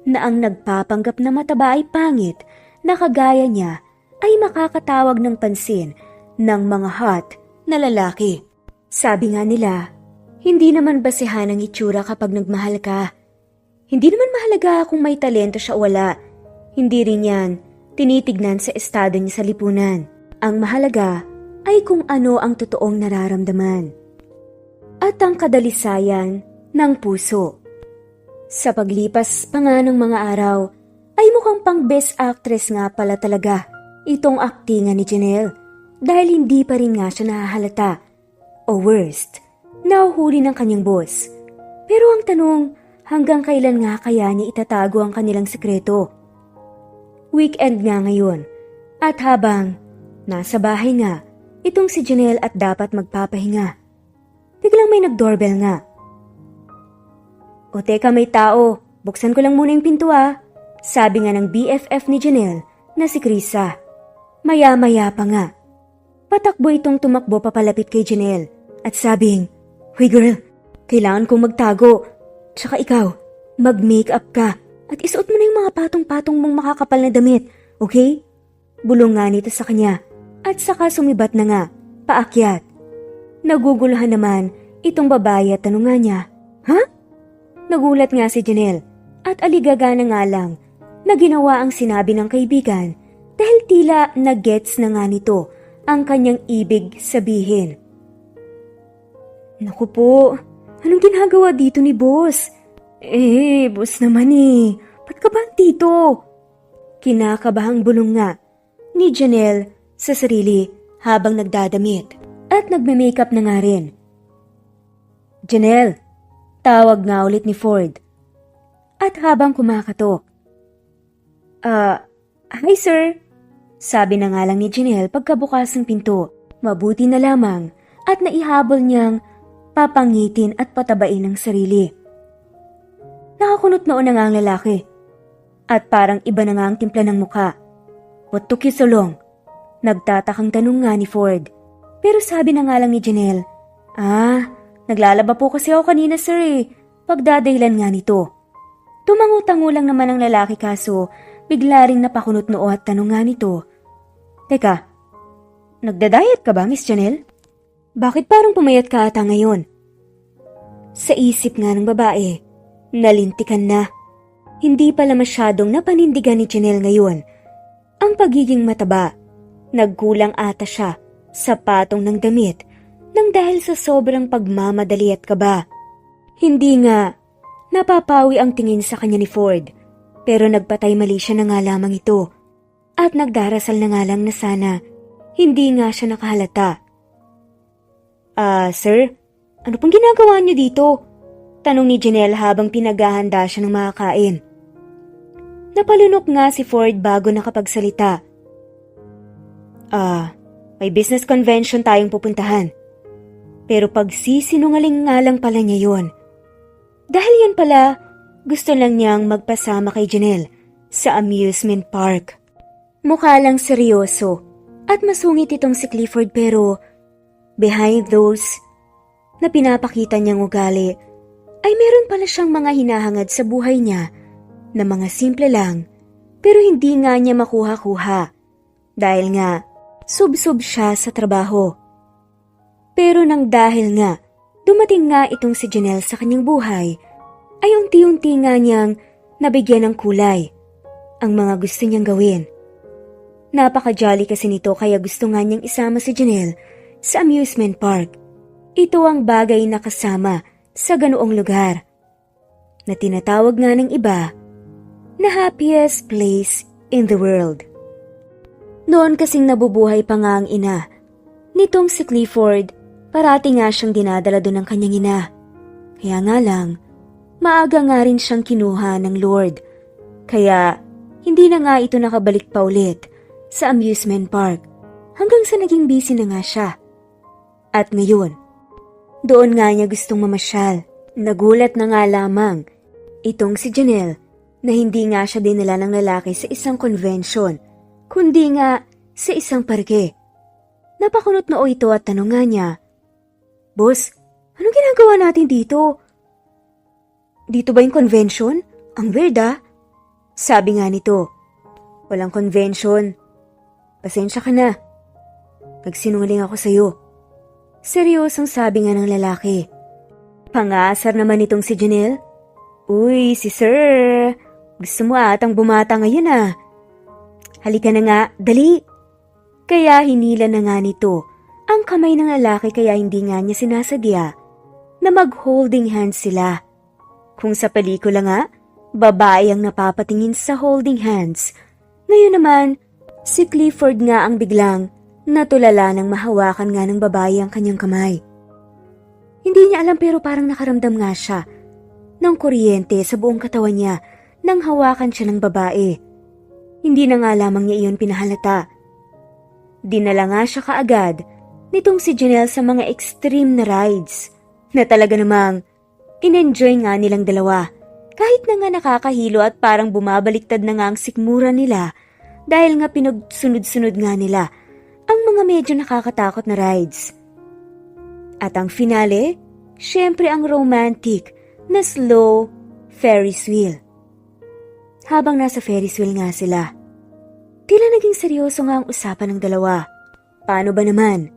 na ang nagpapanggap na mataba ay pangit na kagaya niya ay makakatawag ng pansin ng mga hot na lalaki? Sabi nga nila, hindi naman basehan ang itsura kapag nagmahal ka. Hindi naman mahalaga kung may talento siya o wala. Hindi rin yan tinitignan sa estado niya sa lipunan. Ang mahalaga ay kung ano ang totoong nararamdaman. At ang kadalisayan ng puso. Sa paglipas pa nga ng mga araw, ay mukhang pang best actress nga pala talaga itong aktingan ni Janelle dahil hindi pa rin nga siya nahahalata. O worst, nahuhuli ng kanyang boss. Pero ang tanong, hanggang kailan nga kaya niya itatago ang kanilang sekreto? Weekend nga ngayon at habang nasa bahay nga itong si Janelle at dapat magpapahinga. Biglang may nag-doorbell nga. O teka, may tao. Buksan ko lang muna yung pinto Sabi nga ng BFF ni Janelle na si Krisa. Maya-maya pa nga. Patakbo itong tumakbo papalapit kay Janelle at sabing, "Hoy girl, kailangan kong magtago. Tsaka ikaw, mag-makeup ka at isuot mo na yung mga patong-patong mong makakapal na damit, okay?" Bulong nga nito sa kanya at saka sumibat na nga, paakyat. Naguguluhan naman itong babae at tanong nga niya, "Ha?" Nagulat nga si Janelle at aligaga na nga lang na ginawa ang sinabi ng kaibigan dahil tila nag-gets na nga nito ang kanyang ibig sabihin. "Naku po, anong ginagawa dito ni boss? Boss naman ba't ka ba dito?" Kinakabahang bulong nga ni Janelle sa sarili habang nagdadamit at nagme-makeup na nga rin. "Janelle," tawag nga ulit ni Ford. At habang kumakatok, "Hi sir," sabi na nga lang ni Janelle pagkabukas ng pinto. Mabuti na lamang at naihabol niyang papangitin at patabain ang sarili. Nakakunot noon na nga ang lalaki at parang iba na nga ang timpla ng mukha. "What took you so long?" Nagtatakang tanong nga ni Ford. Pero sabi na nga lang ni Janelle, "Naglalaba po kasi ako kanina sir pagdadahilan nga nito." Tumango-tango lang naman ang lalaki kaso bigla ring napakunot noo at tanong nga nito, "Teka, nagda-diet ka ba, Miss Janelle? Bakit parang pumayat ka ata ngayon?" Sa isip nga ng babae, nalintikan na. Hindi pala masyadong napanindigan ni Janelle ngayon ang pagiging mataba. Nagkulang ata siya sa patong ng damit nang dahil sa sobrang pagmamadali at kaba. Hindi nga napapawi ang tingin sa kanya ni Ford. Pero nagpatay mali siya na nga lamang ito at nagdarasal na nga lang na sana hindi nga siya nakahalata. Sir, ano pong ginagawa niyo dito?" Tanong ni Janelle habang pinaghahanda siya ng makakain. Napalunok nga si Ford bago nakapagsalita. May business convention tayong pupuntahan. Pero pagsisinungaling nga lang pala niya yun. Dahil yan pala, gusto lang niyang magpasama kay Janelle sa amusement park. Mukha lang seryoso at masungit itong si Clifford pero behind those na pinapakita niyang ugali ay meron pala siyang mga hinahangad sa buhay niya na mga simple lang pero hindi nga niya makuha-kuha dahil nga sub-sub siya sa trabaho. Pero nang dahil nga dumating nga itong si Janelle sa kanyang buhay, ay unti-unti nga niyang nabigyan ng kulay ang mga gusto niyang gawin. Napaka-jolly kasi nito kaya gusto nga niyang isama si Janelle sa amusement park. Ito ang bagay na kasama sa ganoong lugar na tinatawag nga ng iba na happiest place in the world. Noon kasing nabubuhay pa nga ang ina nitong si Clifford, parati nga siyang dinadala doon ng kanyang ina. Kaya nga lang, maaga nga rin siyang kinuha ng Lord. Kaya hindi na nga ito nakabalik pa ulit sa amusement park hanggang sa naging busy na nga siya. At ngayon, doon nga niya gustong mamasyal. Nagulat na nga lamang itong si Janelle na hindi nga siya dinala ng lalaki sa isang convention, kundi nga sa isang parke. Napakunot noo ito at tanong nga niya, "Boss, anong ginagawa natin dito?" "Dito ba yung convention? Ang weird Sabi nga nito, "Walang convention. Pasensya ka na. Nagsinungaling ako sa'yo." Seryosong sabi nga ng lalaki. Pangasar naman itong si Janelle. "Uy, si sir. Gusto mo atang bumata ngayon Halika na nga, dali." Kaya hinila na nga nito ang kamay ng lalaki kaya hindi nga niya sinasadya na mag-holding hands sila. Kung sa pelikula nga, babae ang napapatingin sa holding hands. Ngayon naman, si Clifford nga ang biglang natulala nang mahawakan nga ng babae ang kanyang kamay. Hindi niya alam pero parang nakaramdam nga siya ng kuryente sa buong katawan niya nang hawakan siya ng babae. Hindi na nga lamang niya iyon pinahalata. Dinala nga siya kaagad nitong si Janelle sa mga extreme na rides na talaga namang in-enjoy nga nilang dalawa. Kahit na nga nakakahilo at parang bumabaliktad na nga ang sikmura nila dahil nga pinagsunod-sunod nga nila ang mga mga medyo nakakatakot na rides. At ang finale, syempre ang romantic na slow Ferris wheel. Habang nasa Ferris wheel nga sila, tila naging seryoso nga ang usapan ng dalawa. Paano ba naman?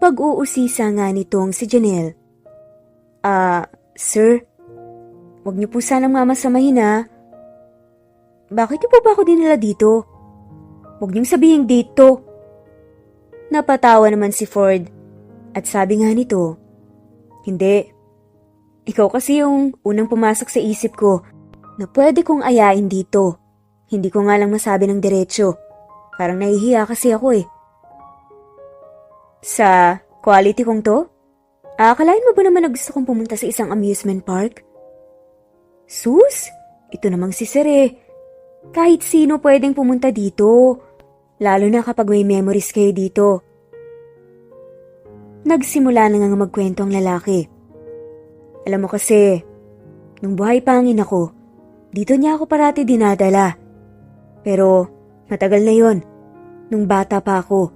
Pag-uusisa nga nitong si Janelle. Sir, wag niyo po sanang mamasamahin ha. Bakit niyo po ba ako dinala dito? Wag niyong sabihing date to. Napatawa naman si Ford at sabi nga nito, hindi. Ikaw kasi yung unang pumasok sa isip ko na pwede kong ayain dito. Hindi ko nga lang masabi ng diretsyo. Parang nahihiya kasi ako eh. Sa quality kong to? Akalain mo ba naman na gusto kong pumunta sa isang amusement park? Sus, ito namang si Sir eh. Kahit sino pwedeng pumunta dito. Lalo na kapag may memories kayo dito. Nagsimula na nga magkwento ang lalaki. Alam mo kasi, nung buhay pa ang ina ko, dito niya ako parati dinadala. Pero matagal na yon, nung bata pa ako.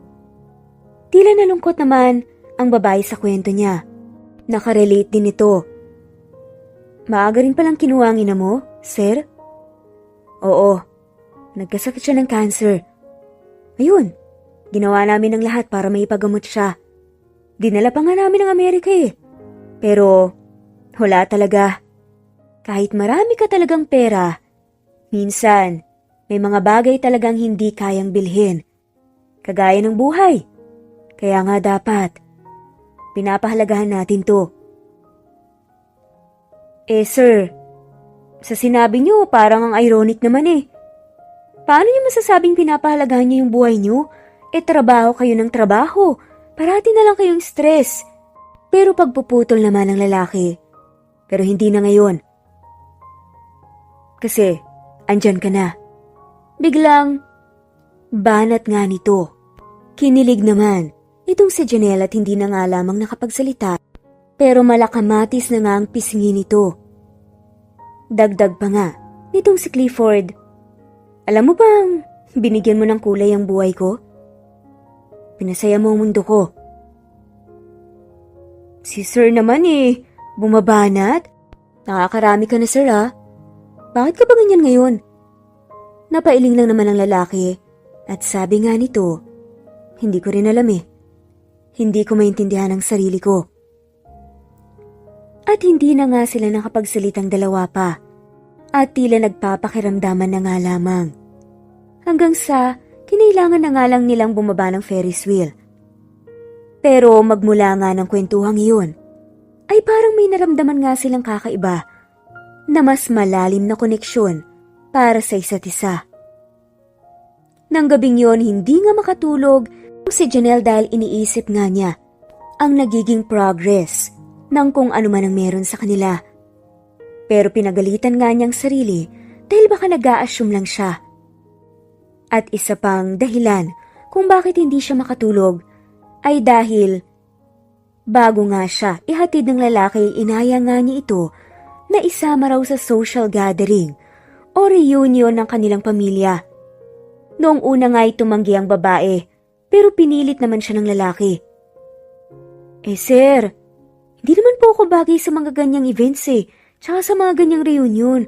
Tila nalungkot naman ang babae sa kwento niya. Nakarelate din ito. Maaga rin palang kinuha ang ina mo, sir? Oo, nagkasakit siya ng cancer. Ayun, ginawa namin ang lahat para maipagamot siya. Dinala pa nga namin ng Amerika eh. Pero wala talaga. Kahit marami ka talagang pera, minsan may mga bagay talagang hindi kayang bilhin. Kagaya ng buhay. Kaya nga dapat pinapahalagahan natin to. Sir, sa sinabi niyo parang ang ironic naman eh. Paano niyo masasabing pinapahalagahan niyo yung buhay niyo? Trabaho kayo ng trabaho. Parati na lang kayong stress. Pero pagpuputol naman ng lalaki. Pero hindi na ngayon. Kasi, andyan ka na. Biglang, banat nga nito. Kinilig naman. Itong si Janelle at hindi na nga lamang nakapagsalita, pero malakamatis na nga ang pisngi nito. Dagdag pa nga, nitong si Clifford. Alam mo bang, binigyan mo ng kulay ang buhay ko? Pinasaya mo ang mundo ko. Si Sir naman eh, bumabanat? Nakakarami ka na Sir ah. Bakit ka ba ganyan ngayon? Napailing lang naman ang lalaki at sabi nga nito, hindi ko rin alam eh. Hindi ko maintindihan ang sarili ko. At hindi na nga sila nakapagsalitang dalawa pa. At tila nagpapakiramdaman na nga lamang. Hanggang sa kinailangan na nga lang nilang bumaba ng Ferris wheel. Pero magmula nga ng kwentuhang iyon, ay parang may naramdaman nga silang kakaiba na mas malalim na koneksyon para sa isa't isa. Nang gabing yon, hindi nga makatulog si Janelle dahil iniisip nga niya ang nagiging progress ng kung ano man ang meron sa kanila. Pero pinagalitan nga niyang sarili dahil baka nag-a-assume lang siya. At isa pang dahilan kung bakit hindi siya makatulog ay dahil bago nga siya ihatid ng lalaki, inaya nga niya ito na isama raw sa social gathering o reunion ng kanilang pamilya. Noong una nga ay tumanggi ang babae, pero pinilit naman siya ng lalaki. Sir, hindi naman po ako bagay sa mga ganyang events eh, tsaka sa mga ganyang reunion.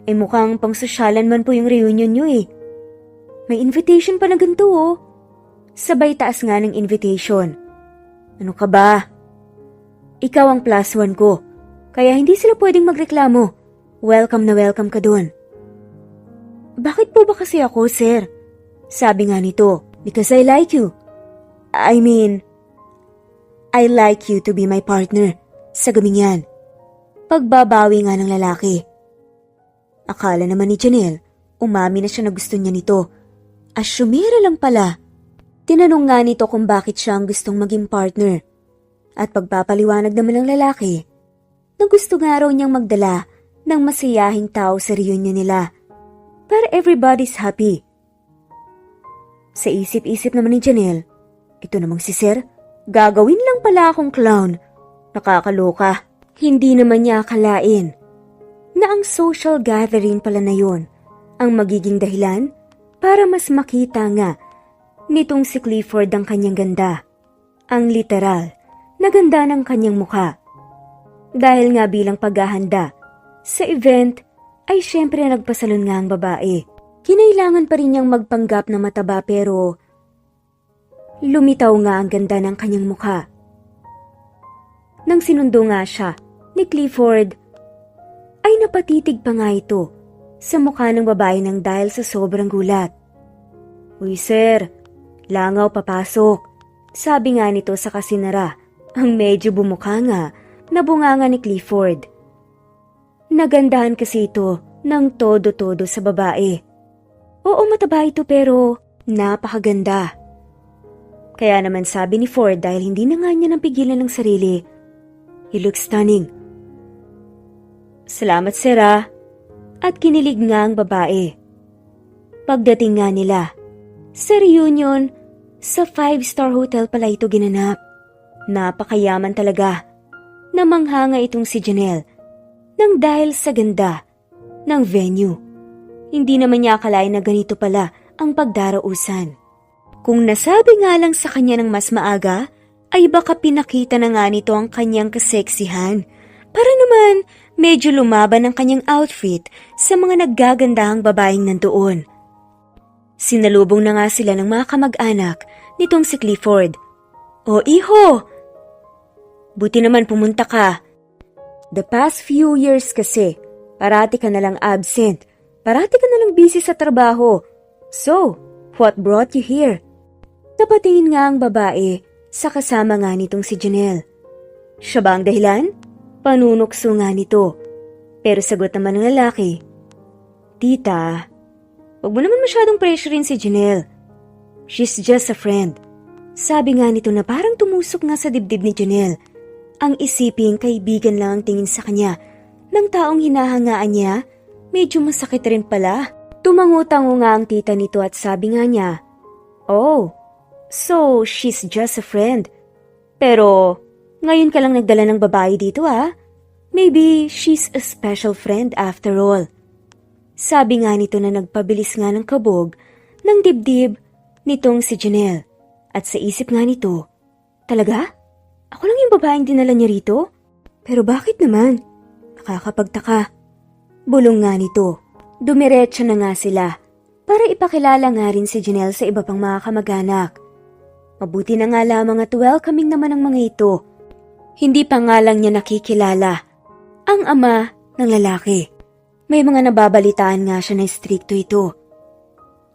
Mukhang pang-sosyalan man po yung reunion nyo eh. May invitation pa na ganito oh. Sabay taas nga ng invitation. Ano ka ba? Ikaw ang +1 ko, kaya hindi sila pwedeng magreklamo. Welcome na welcome ka dun. Bakit po ba kasi ako, sir? Sabi nga nito, because I like you. I mean, I like you to be my partner sa gabing yan. Pagbabawi nga ng lalaki. Akala naman ni Janelle, umami na siya na gusto niya nito. Asyumira lang pala. Tinanong nga nito kung bakit siya ang gustong maging partner. At pagpapaliwanag naman ng lalaki, na gusto nga raw niyang magdala ng masayahing tao sa reunion nila. Para everybody's happy. Sa isip-isip naman ni Janelle, ito namang si Sir, gagawin lang pala akong clown. Nakakaloka. Hindi naman niya akalain na ang social gathering pala na yun ang magiging dahilan para mas makita nga nitong si Clifford ang kanyang ganda. Ang literal na ganda ng kanyang mukha. Dahil nga bilang paghahanda sa event ay syempre nagpasalon nga ang babae. Kinailangan pa rin niyang magpanggap na mataba pero lumitaw nga ang ganda ng kanyang mukha. Nang sinundo nga siya ni Clifford, ay napatitig pa nga ito sa mukha ng babae nang dahil sa sobrang gulat. "Uy sir, langaw papasok," sabi nga nito sa kasinara, ang medyo bumukha nga na bunganga ni Clifford. Nagandahan kasi ito ng todo-todo sa babae. Oo, mataba ito pero napakaganda. Kaya naman sabi ni Ford dahil hindi na nga niya napigilan ng sarili, "You look stunning." "Salamat sir ah." At kinilig nga ang babae. Pagdating nga nila sa reunion, sa 5-star hotel pala ito ginanap. Napakayaman talaga. Namanghanga itong si Janelle nang dahil sa ganda ng venue. Hindi naman niya akalain na ganito pala ang pagdarausan. Kung nasabi nga lang sa kanya ng mas maaga, ay baka pinakita na nga nito ang kanyang kaseksihan. Para naman medyo lumaban ang kanyang outfit sa mga naggagandahang babaeng nandoon. Sinalubong na nga sila ng mga kamag-anak nitong si Clifford. "O iho! Buti naman pumunta ka. The past few years kasi, parati ka na lang absent. Parati ka na lang busy sa trabaho. So, what brought you here?" Napatingin nga ang babae sa kasama nga nitong si Janelle. Siya ba ang dahilan? Panunukso nga nito. Pero sagot naman ng lalaki, "Tita, wag mo naman masyadong pressurein si Janelle. She's just a friend." Sabi nga nito na parang tumusok nga sa dibdib ni Janelle. Ang isiping kaibigan lang ang tingin sa kanya. Ng taong hinahangaan niya, medyo masakit rin pala. Tumango-tango nga ang tita nito at sabi nga niya, "Oh, so she's just a friend. Pero ngayon ka lang nagdala ng babae dito ah. Maybe she's a special friend after all." Sabi nga nito na nagpabilis nga ng kabog ng dibdib nitong si Janelle. At sa isip nga nito, talaga? Ako lang yung babaeng dinala niya rito? Pero bakit naman? Nakakapagtaka. Bulong nga nito. Dumiretso na nga sila para ipakilala nga rin si Janelle sa iba pang mga kamag-anak. Mabuti na nga lamang at welcoming naman ang mga ito. Hindi pa nga lang niya nakikilala ang ama ng lalaki. May mga nababalitaan nga siya na strikto ito.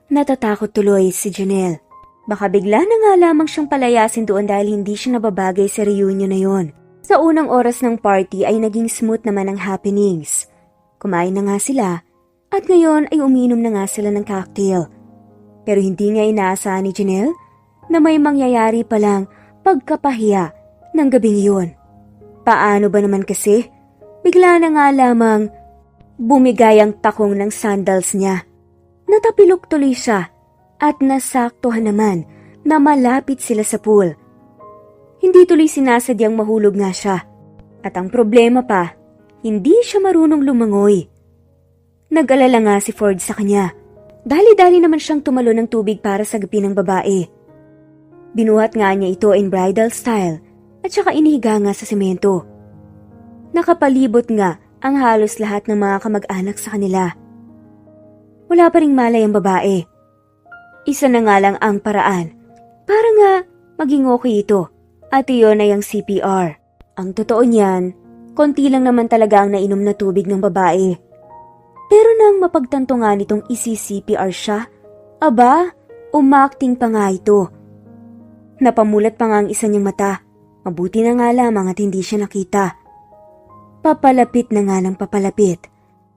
Natatakot tuloy si Janelle. Baka bigla na nga lamang siyang palayasin doon dahil hindi siya nababagay sa reunion na yon. Sa unang oras ng party ay naging smooth naman ang happenings. Kumain na nga sila at ngayon ay uminom na nga sila ng cocktail. Pero hindi nga inaasahan ni Janelle na may mangyayari palang pagkapahiya ng gabing iyon. Paano ba naman kasi? Bigla na nga lamang bumigay ang takong ng sandals niya. Natapilok tuloy siya at nasaktuhan naman na malapit sila sa pool. Hindi tuloy sinasadyang mahulog nga siya. At ang problema pa, hindi siya marunong lumangoy. Nag-alala nga si Ford sa kanya. Dali-dali naman siyang tumalo ng tubig para sagapin ng babae. Binuhat nga niya ito in bridal style at saka inihiga nga sa semento. Nakapalibot nga ang halos lahat ng mga kamag-anak sa kanila. Wala pa ring malay ang babae. Isa na nga lang ang paraan para nga maging okay ito at iyon ay ang CPR. Ang totoo niyan, konti lang naman talaga ang nainom na tubig ng babae. Pero nang mapagtanto nga nitong isi-CPR siya, aba, umakting pa nga ito. Napamulat pa nga ang isa niyang mata. Mabuti na nga lamang at hindi siya nakita. Papalapit na nga ng papalapit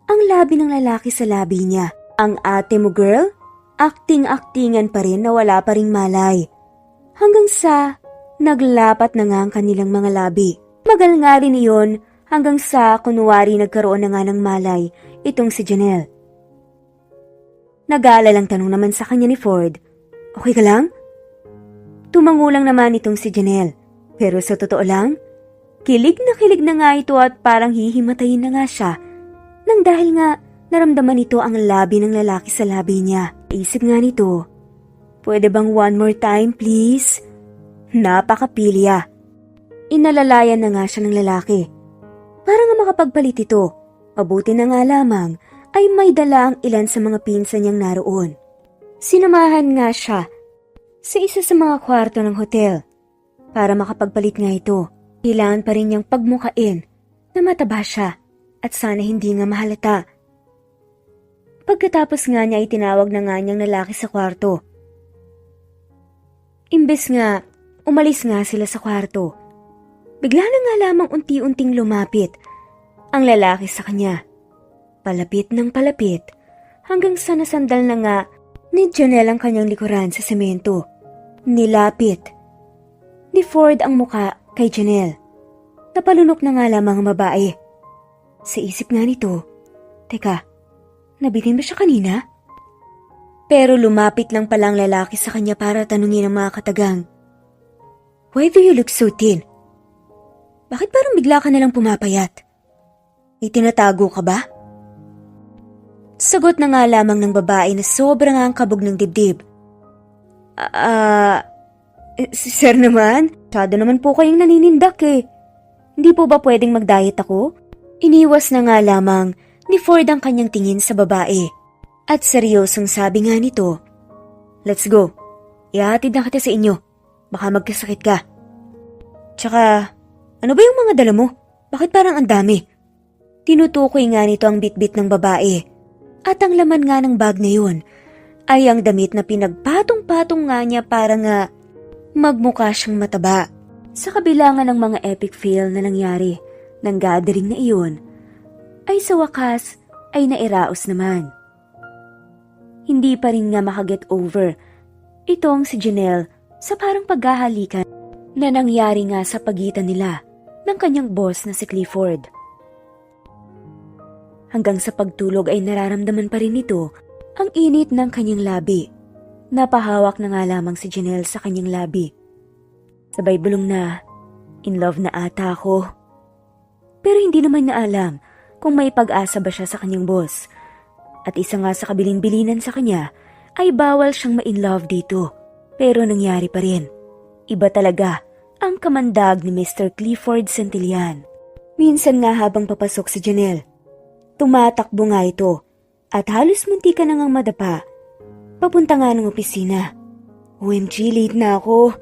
ang labi ng lalaki sa labi niya. Ang ate mo girl, akting-aktingan pa rin na wala pa ring malay. Hanggang sa naglapat na nga ang kanilang mga labi. Magal nga rin iyon hanggang sa kunwari nagkaroon na nga ng malay itong si Janelle. Nag-aalalang tanong naman sa kanya ni Ford, "Okay ka lang?" Tumangulang naman itong si Janelle. Pero sa totoo lang, kilig na nga ito at parang hihimatayin na nga siya nang dahil nga naramdaman nito ang labi ng lalaki sa labi niya. Isip nga nito, Pwede bang one more time, please? Napakapilya. Inalalayan na nga siya ng lalaki. Para nga makapagpalit ito, mabuti na nga lamang ay may dala ang ilan sa mga pinsan niyang naroon. Sinamahan nga siya sa isa sa mga kwarto ng hotel. Para makapagpalit nga ito, kailangan pa rin niyang pagmukain na mataba siya at sana hindi nga mahalata. Pagkatapos nga niya ay tinawag na nga niyang lalaki sa kwarto. Imbes nga, umalis nga sila sa kwarto. Bigla na nga lamang unti-unting lumapit ang lalaki sa kanya. Palapit ng palapit hanggang sa nasandal na nga ni Janelle ang kanyang likuran sa semento. Nilapit ni Ford ang muka kay Janelle. Napalunok na nga lamang ang babae. Sa isip nga nito, teka, nabitin ba siya kanina? Pero lumapit lang palang lalaki sa kanya para tanungin ang mga katagang. Why do you look so thin? Bakit parang bigla ka nalang pumapayat? Itinatago ka ba? Sagot na nga lamang ng babae na sobrang ang kabog ng dibdib. Sir naman, masyado naman po kayong naninindak eh. Hindi po ba pwedeng mag-diet ako? Iniwas na nga lamang ni Ford ang kanyang tingin sa babae. At seryosong sabi nga nito, let's go. Ihahatid na kita sa inyo. Baka magkasakit ka. Tsaka, ano ba yung mga dala mo? Bakit parang ang dami? Tinutukoy nga nito ang bitbit ng babae. At ang laman nga ng bag na yun ay ang damit na pinagpatong-patong nga niya para nga magmukha siyang mataba. Sa kabila nga ng mga epic fail na nangyari ng gathering na iyon, ay sa wakas ay nairaos naman. Hindi pa rin nga makaget over itong si Janelle sa parang paghahalikan na nangyari nga sa pagitan nila ng kanyang boss na si Clifford. Hanggang sa pagtulog ay nararamdaman pa rin ito ang init ng kanyang labi. Napahawak na nga lamang si Janelle sa kanyang labi. Sabay bulong na, in love na ata ako. Pero hindi naman niya alam kung may pag-asa ba siya sa kanyang boss. At isa nga sa kabilin-bilinan sa kanya ay bawal siyang ma-in-love dito. Pero nangyari pa rin. Iba talaga ang kamandag ni Mr. Clifford Santillan. Minsan nga habang papasok si Janelle, tumatakbo nga ito at halos munti ka na ngang madapa. Papunta nga ng opisina. OMG, late na ako.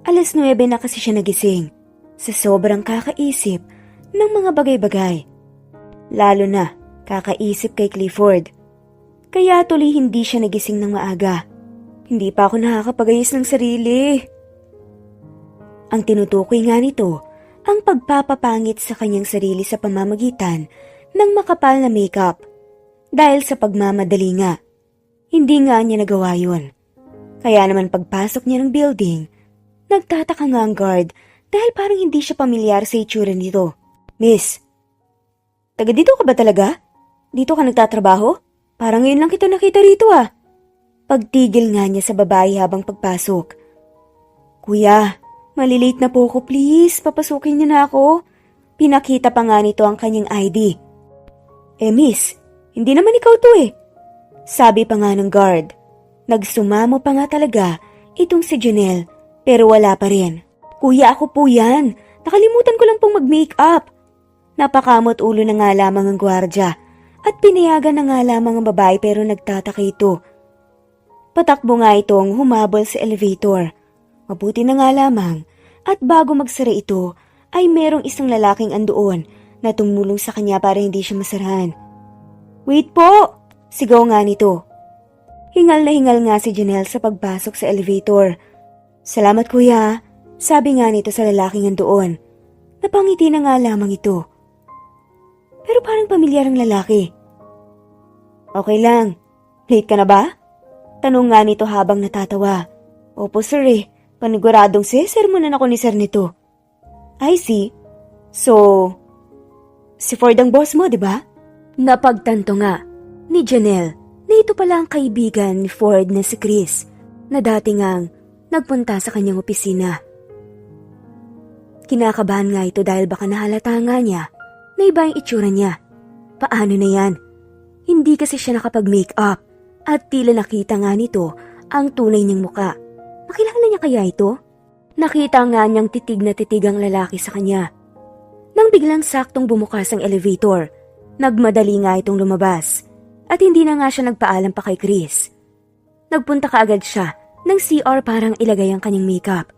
9:00 na kasi siya nagising sa sobrang kakaisip ng mga bagay-bagay. Lalo na kakaisip kay Clifford. Kaya tuloy hindi siya nagising ng maaga. Hindi pa ako nakakapagayos ng sarili. Ang tinutukoy nga nito, ang pagpapapangit sa kanyang sarili sa pamamagitan ng makapal na makeup. Dahil sa pagmamadali nga, hindi nga niya nagawa yun. Kaya naman pagpasok niya ng building, nagtataka nga ang guard dahil parang hindi siya pamilyar sa itsura nito. Miss, taga dito ka ba talaga? Dito ka nagtatrabaho? Parang ngayon lang kita nakita rito ah. Pagtigil nga niya sa babae habang pagpasok. Kuya, malilate na po ako please, papasukin niyo na ako. Pinakita pa nga nito ang kanyang ID. Miss, hindi naman ikaw to eh. Sabi pa nga ng guard. Nagsumamo pa nga talaga itong si Janelle pero wala pa rin. Kuya, ako po yan. Nakalimutan ko lang pong mag-makeup. Napakamot ulo na nga lamang ang gwardya at pinayagan na nga lamang ang babae pero nagtataka ito. Patakbo nga itong humabol sa elevator. Mabuti na nga lamang at bago magsara ito ay merong isang lalaking andoon na tumulong sa kanya para hindi siya masarahan. Wait po! Sigaw nga nito. Hingal na hingal nga si Janelle sa pagpasok sa elevator. Salamat kuya, sabi nga nito sa lalaking andoon. Napangiti na nga lamang ito. Pero parang pamilyar ang lalaki. Okay lang, late ka na ba? Tanong nga nito habang natatawa. Opo sir eh, paniguradong sesermonan ako ni sir nito. I see. So, si Ford ang boss mo, di ba? Napagtanto nga ni Janelle na ito pala ang kaibigan ni Ford na si Chris na dati ngang nagpunta sa kanyang opisina. Kinakabahan nga ito dahil baka nahalata nga niya na iba yung itsura niya. Paano na yan? Hindi kasi siya nakapag-makeup at tila nakita nga nito ang tunay niyang muka. Makilala niya kaya ito? Nakita nga niyang titig na titig ang lalaki sa kanya. Nang biglang saktong bumukas ang elevator, nagmadali nga itong lumabas at hindi na nga siya nagpaalam pa kay Chris. Nagpunta kaagad siya ng CR parang ilagay ang kanyang makeup.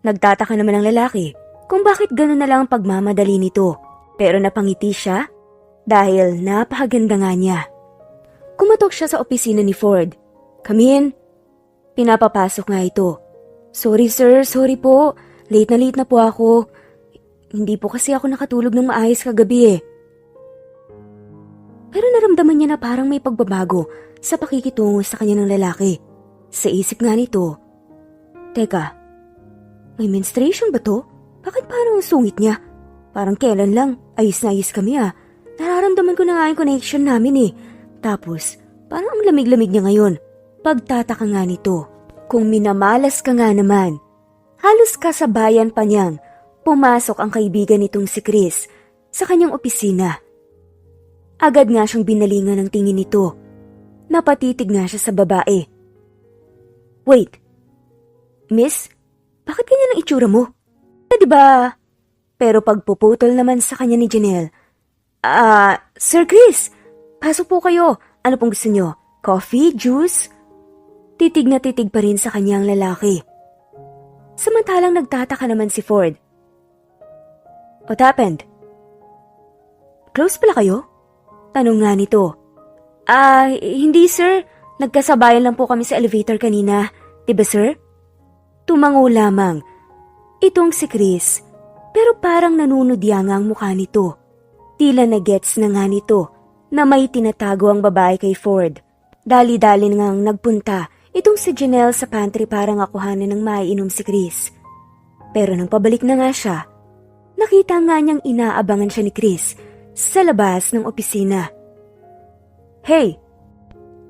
Nagtataka naman ang lalaki kung bakit gano'n na lang ang pagmamadali nito, pero napangiti siya dahil napakaganda nga niya. Kumatok siya sa opisina ni Ford. "Come in." Pinapapasok nga ito. "Sorry sir, sorry po. Late na po ako. Hindi po kasi ako nakatulog ng maayos kagabi eh." Pero naramdaman niya na parang may pagbabago sa pakikitungo sa kanya ng lalaki. Sa isip nga nito, "Teka, may menstruation ba to? Bakit parang ang sungit niya? Parang kailan lang, ayos na ayos kami ah. Nararamdaman ko na nga yung connection namin eh. Tapos, parang ang lamig-lamig niya ngayon." Pagtataka nga nito, kung minamalas ka nga naman. Halos kasabayan pa niyang pumasok ang kaibigan nitong si Chris sa kanyang opisina. Agad nga siyang binalingan ng tingin nito. Napatitig nga siya sa babae. "Wait, miss, bakit ganyan ang itsura mo? Diba?" Pero pagpuputol naman sa kanya ni Janelle, Sir Chris, pasok po kayo. Ano pong gusto nyo? Coffee? Juice?" Titig na titig pa rin sa kanyang lalaki. Samantalang nagtataka naman si Ford. "What happened? Close pala kayo?" Tanong nga nito. Hindi sir. Nagkasabayan lang po kami sa elevator kanina. Diba sir?" Tumango lamang itong si Chris, pero parang nanunudya nga ang mukha nito. Tila na gets na nga nito na may tinatago ang babae kay Ford. Dali-dali ngang nagpunta itong si Janelle sa pantry para nga kuhanan ng maiinom si Chris. Pero nang pabalik na nga siya, nakita nga niyang inaabangan siya ni Chris sa labas ng opisina. "Hey!"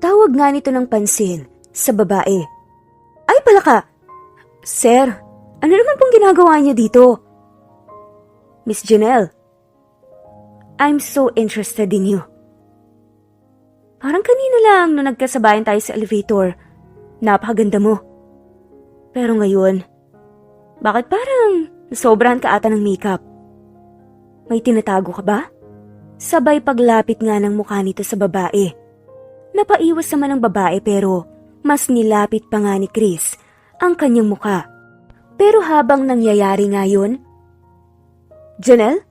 Tawag nga nito ng pansin sa babae. "Ay pala ka! Sir, ano naman pong ginagawa niya dito?" "Miss Janelle, I'm so interested in you. Parang kanina lang nung nagkasabayan tayo sa elevator, napakaganda mo. Pero ngayon, bakit parang sobrahan ka ata ng makeup? May tinatago ka ba?" Sabay paglapit nga ng mukha nito sa babae. Napaiwas naman ang babae pero mas nilapit pa nga ni Chris ang kanyang mukha. Pero habang nangyayari nga yun, "Janelle?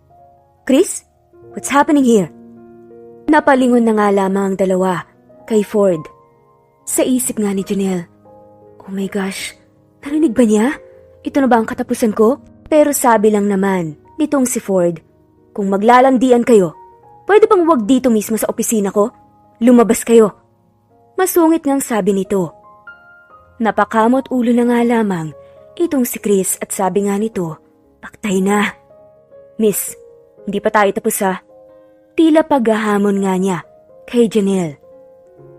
Chris? What's happening here?" Napalingon na nga lamang ang dalawa kay Ford. Sa isip nga ni Janelle, "Oh my gosh, narinig ba niya? Ito na ba ang katapusan ko?" Pero sabi lang naman nitong si Ford, "Kung maglalandian kayo, pwede bang wag dito mismo sa opisina ko? Lumabas kayo." Masungit ngang sabi nito. Napakamot ulo na nga lamang itong si Chris at sabi nga nito, "Paktay na." "Miss, hindi pa tayo tapos ha." Tila paghahamon nga niya kay Janelle.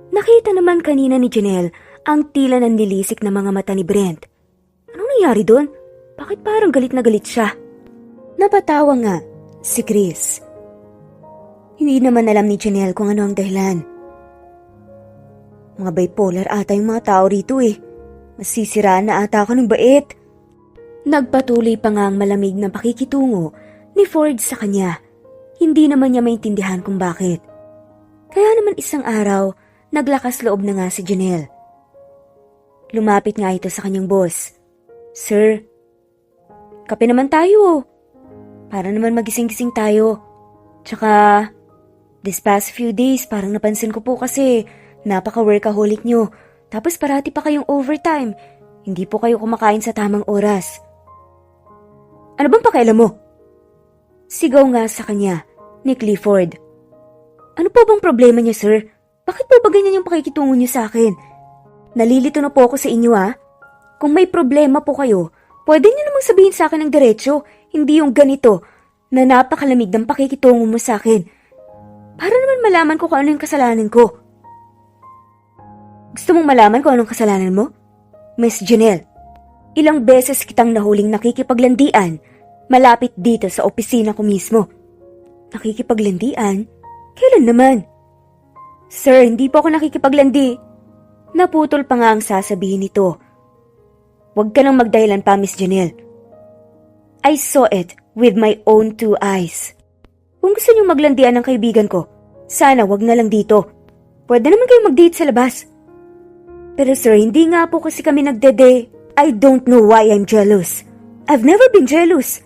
Nakita naman kanina ni Janelle ang tila nanlilisik na mga mata ni Brent. Anong nangyari doon? Bakit parang galit na galit siya? Napatawa nga si Chris. Hindi naman alam ni Janelle kung ano ang dahilan. Mga bipolar ata yung mga tao rito eh. Masisiraan na ata ako ng bait. Nagpatuloy pa nga ang malamig na pakikitungo ni Ford sa kanya. Hindi naman niya maintindihan kung bakit. Kaya naman isang araw, naglakas loob na nga si Janelle. Lumapit nga ito sa kanyang boss. "Sir, kape naman tayo. Para naman magising-gising tayo. Tsaka, this past few days parang napansin ko po kasi napaka-workaholic nyo. Tapos parati pa kayong overtime. Hindi po kayo kumakain sa tamang oras." "Ano bang pakialam mo?" Sigaw nga sa kanya ni Clifford. "Ano po bang problema niya, sir? Bakit po ba ganyan yung pakikitungo niyo sa akin? Nalilito na po ako sa inyo ha. Kung may problema po kayo, pwede niyo namang sabihin sa akin ng diretsyo, hindi yung ganito na napakalamig ng pakikitungo mo sa akin. Para naman malaman ko kung ano yung kasalanan ko." "Gusto mong malaman kung anong kasalanan mo? Miss Janelle, ilang beses kitang nahuling nakikipaglandian malapit dito sa opisina ko mismo." "Nakikipaglandian? Kailan naman?" "Sir, hindi po ako nakikipaglandi. Naputol pa nga ang sasabihin nito. Huwag ka nang magdahilan pa, Miss Janelle. I saw it with my own 2 eyes. Kung gusto niyong maglandian ng kaibigan ko, sana wag na lang dito. Pwede naman kayong mag-date sa labas. Pero sir, hindi nga po kasi kami nagdede. I don't know why I'm jealous. I've never been jealous.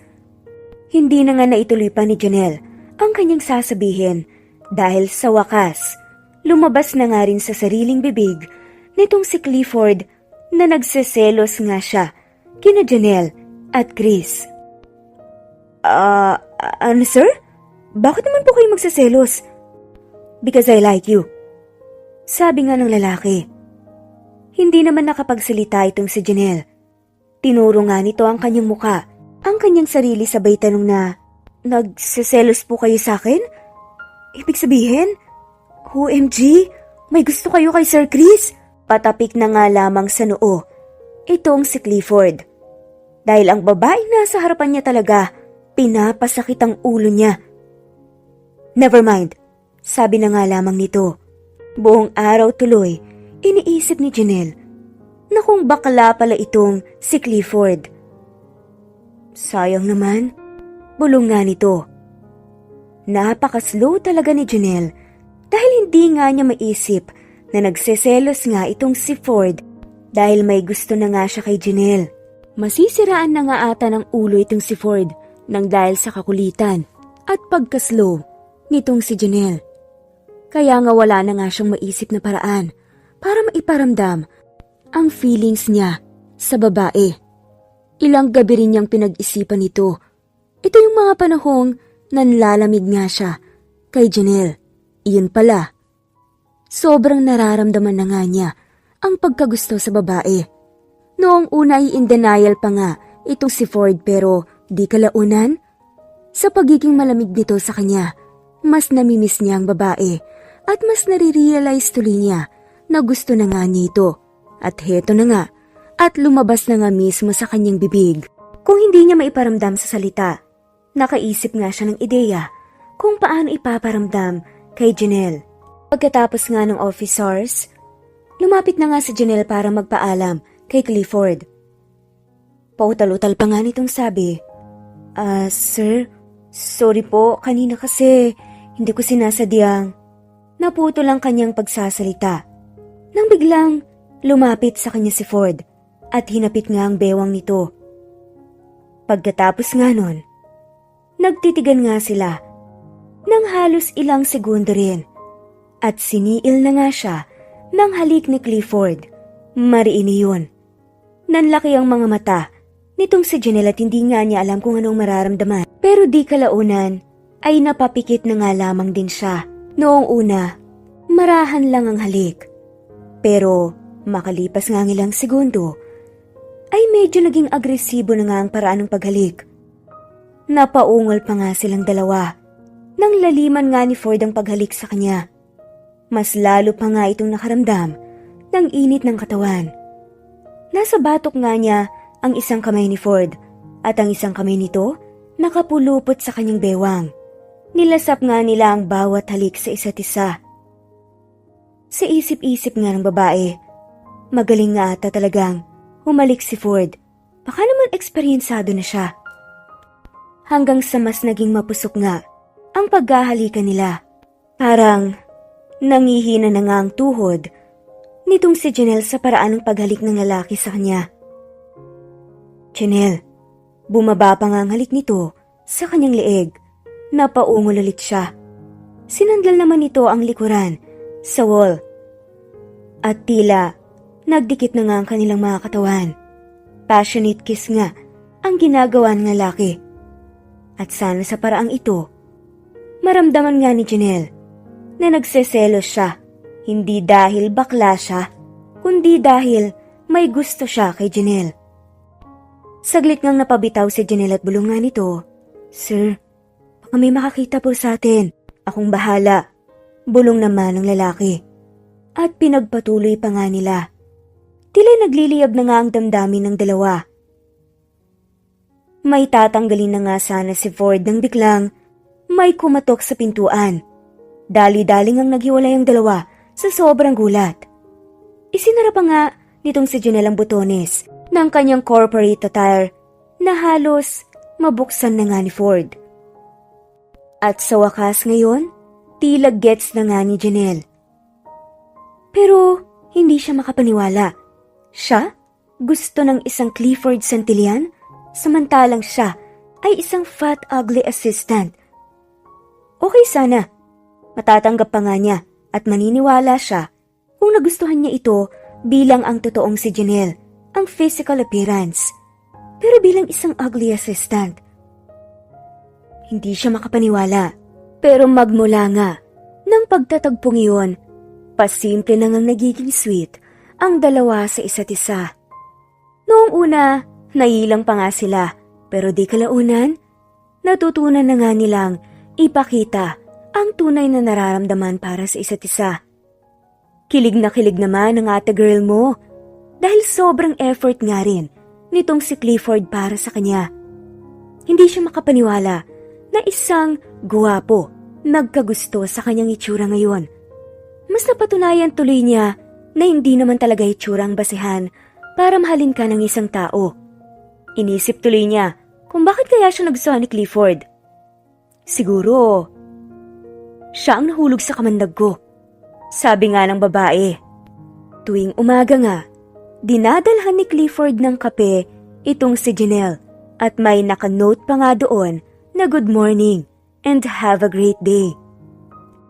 Hindi na nga naituloy pa ni Janelle ang kanyang sasabihin dahil sa wakas, lumabas na nga rin sa sariling bibig nitong si Clifford na nagseselos nga siya kina Janelle at Chris. Ano sir? Bakit naman po kayo magseselos? Because I like you. Sabi nga ng lalaki. Hindi naman nakapagsalita itong si Janelle. Tinuro nga nito ang kanyang muka, ang kanyang sarili sabay tanong na, nagseselos po kayo sa akin? Ibig sabihin, OMG, may gusto kayo kay Sir Chris? Patapik na nga lamang sa noo itong si Clifford. Dahil ang babaeng nasa harapan niya talaga, pinapasakit ang ulo niya. Never mind, sabi na nga lamang nito. Buong araw tuloy, iniisip ni Janelle na kung bakla pala itong si Clifford. Sayang naman, bulong nga nito. Napaka-slow talaga ni Janelle dahil hindi nga niya maisip na nagseselos nga itong si Ford dahil may gusto na nga siya kay Janelle. Masisiraan na nga ata ng ulo itong si Ford nang dahil sa kakulitan at pagka-slow nitong si Janelle. Kaya nga wala na nga siyang maisip na paraan para maiparamdam ang feelings niya sa babae. Ilang gabi rin niyang pinag-isipan ito. Ito yung mga panahong nanlalamig nga siya kay Janelle. Iyon pala, sobrang nararamdaman na nga niya ang pagkagusto sa babae. Noong una ay in denial pa nga itong si Ford pero di kalaunan. Sa pagiging malamig nito sa kanya, mas namimiss niya ang babae at mas nare-realize tuloy niya na gusto na nga niya ito. At heto na nga, at lumabas na nga mismo sa kanyang bibig. Kung hindi niya maiparamdam sa salita, nakaisip nga siya ng ideya kung paano ipaparamdam kay Janelle. Pagkatapos nga ng office hours, lumapit na nga si Janelle para magpaalam kay Clifford. Pautal-utal pa nga nitong sabi, Sir, sorry po, kanina kasi hindi ko sinasadyang. Naputol ang kanyang pagsasalita. Nang biglang lumapit sa kanya si Ford at hinapit nga ang bewang nito. Pagkatapos nga nun, nagtitigan nga sila ng halos ilang segundo rin at siniil na nga siya ng halik ni Clifford. Mariini yun. Nanlaki ang mga mata nitong si Janelle at hindi nga niya alam kung anong mararamdaman. Pero di kalaunan ay napapikit na nga lamang din siya. Noong una, marahan lang ang halik. Pero makalipas nga ang ilang segundo, ay medyo naging agresibo na nga ang paraan ng paghalik. Napaungol pa nga silang dalawa. Nang laliman nga ni Ford ang paghalik sa kanya. Mas lalo pa nga itong nakaramdam ng init ng katawan. Nasa batok nga niya ang isang kamay ni Ford at ang isang kamay nito nakapulupot sa kanyang bewang. Nilasap nga nila ang bawat halik sa isa't isa. Sa isip-isip nga ng babae, magaling nga ata talagang humalik si Ford. Baka naman eksperyensado na siya. Hanggang sa mas naging mapusok nga ang paghahalikan nila. Parang nangihina na nga ang tuhod nitong si Janelle sa paraan ng paghalik ng lalaki sa kanya. Janelle, bumaba pa nga ang halik nito sa kanyang leeg. Napaungol ulit siya. Sinandal naman nito ang likuran sa wall. At tila nagdikit na nga ang kanilang mga katawan. Passionate kiss nga ang ginagawa ng lalaki. At sana sa paraang ito, maramdaman nga ni Janelle na nagseselos siya. Hindi dahil bakla siya, kundi dahil may gusto siya kay Janelle. Saglit ngang napabitaw si Janelle at bulong nga nito, Sir, baka may makakita po sa atin. Akong bahala. Bulong naman ng lalaki. At pinagpatuloy pa nga nila. Tila nagliliyab na nga ang damdamin ng dalawa. May tatanggalin na nga sana si Ford nang biglang may kumatok sa pintuan. Dali-daling ang naghiwalay ang dalawa sa sobrang gulat. Isinara pa nga nitong si Janelle ang butones ng kanyang corporate attire na halos mabuksan na nga ni Ford. At sa wakas ngayon, tila gets na nga ni Janelle. Pero hindi siya makapaniwala. Siya gusto ng isang Clifford Santillan, samantalang siya ay isang fat ugly assistant. Okay sana, matatanggap pa nga niya at maniniwala siya kung nagustuhan niya ito bilang ang totoong si Janelle, ang physical appearance. Pero bilang isang ugly assistant, hindi siya makapaniwala. Pero magmula nga ng pagtatagpong iyon, pasimple na ngang nagiging sweet ang dalawa sa isa't isa. Noong una, nailang pa nga sila, pero di kalaunan, natutunan na nga nilang ipakita ang tunay na nararamdaman para sa isa't isa. Kilig naman ang ate girl mo dahil sobrang effort nga rin nitong si Clifford para sa kanya. Hindi siya makapaniwala na isang guwapo, nagkagusto sa kanyang itsura ngayon. Mas napatunayan tuloy niya na hindi naman talaga itsura ang basihan para mahalin ka ng isang tao. Inisip tuloy niya kung bakit kaya siya nagustuhan ni Clifford. Siguro, siya ang nahulog sa kamandag ko, sabi nga ng babae. Tuwing umaga nga, dinadalhan ni Clifford ng kape itong si Janelle at may nakanote pa nga doon na good morning and have a great day.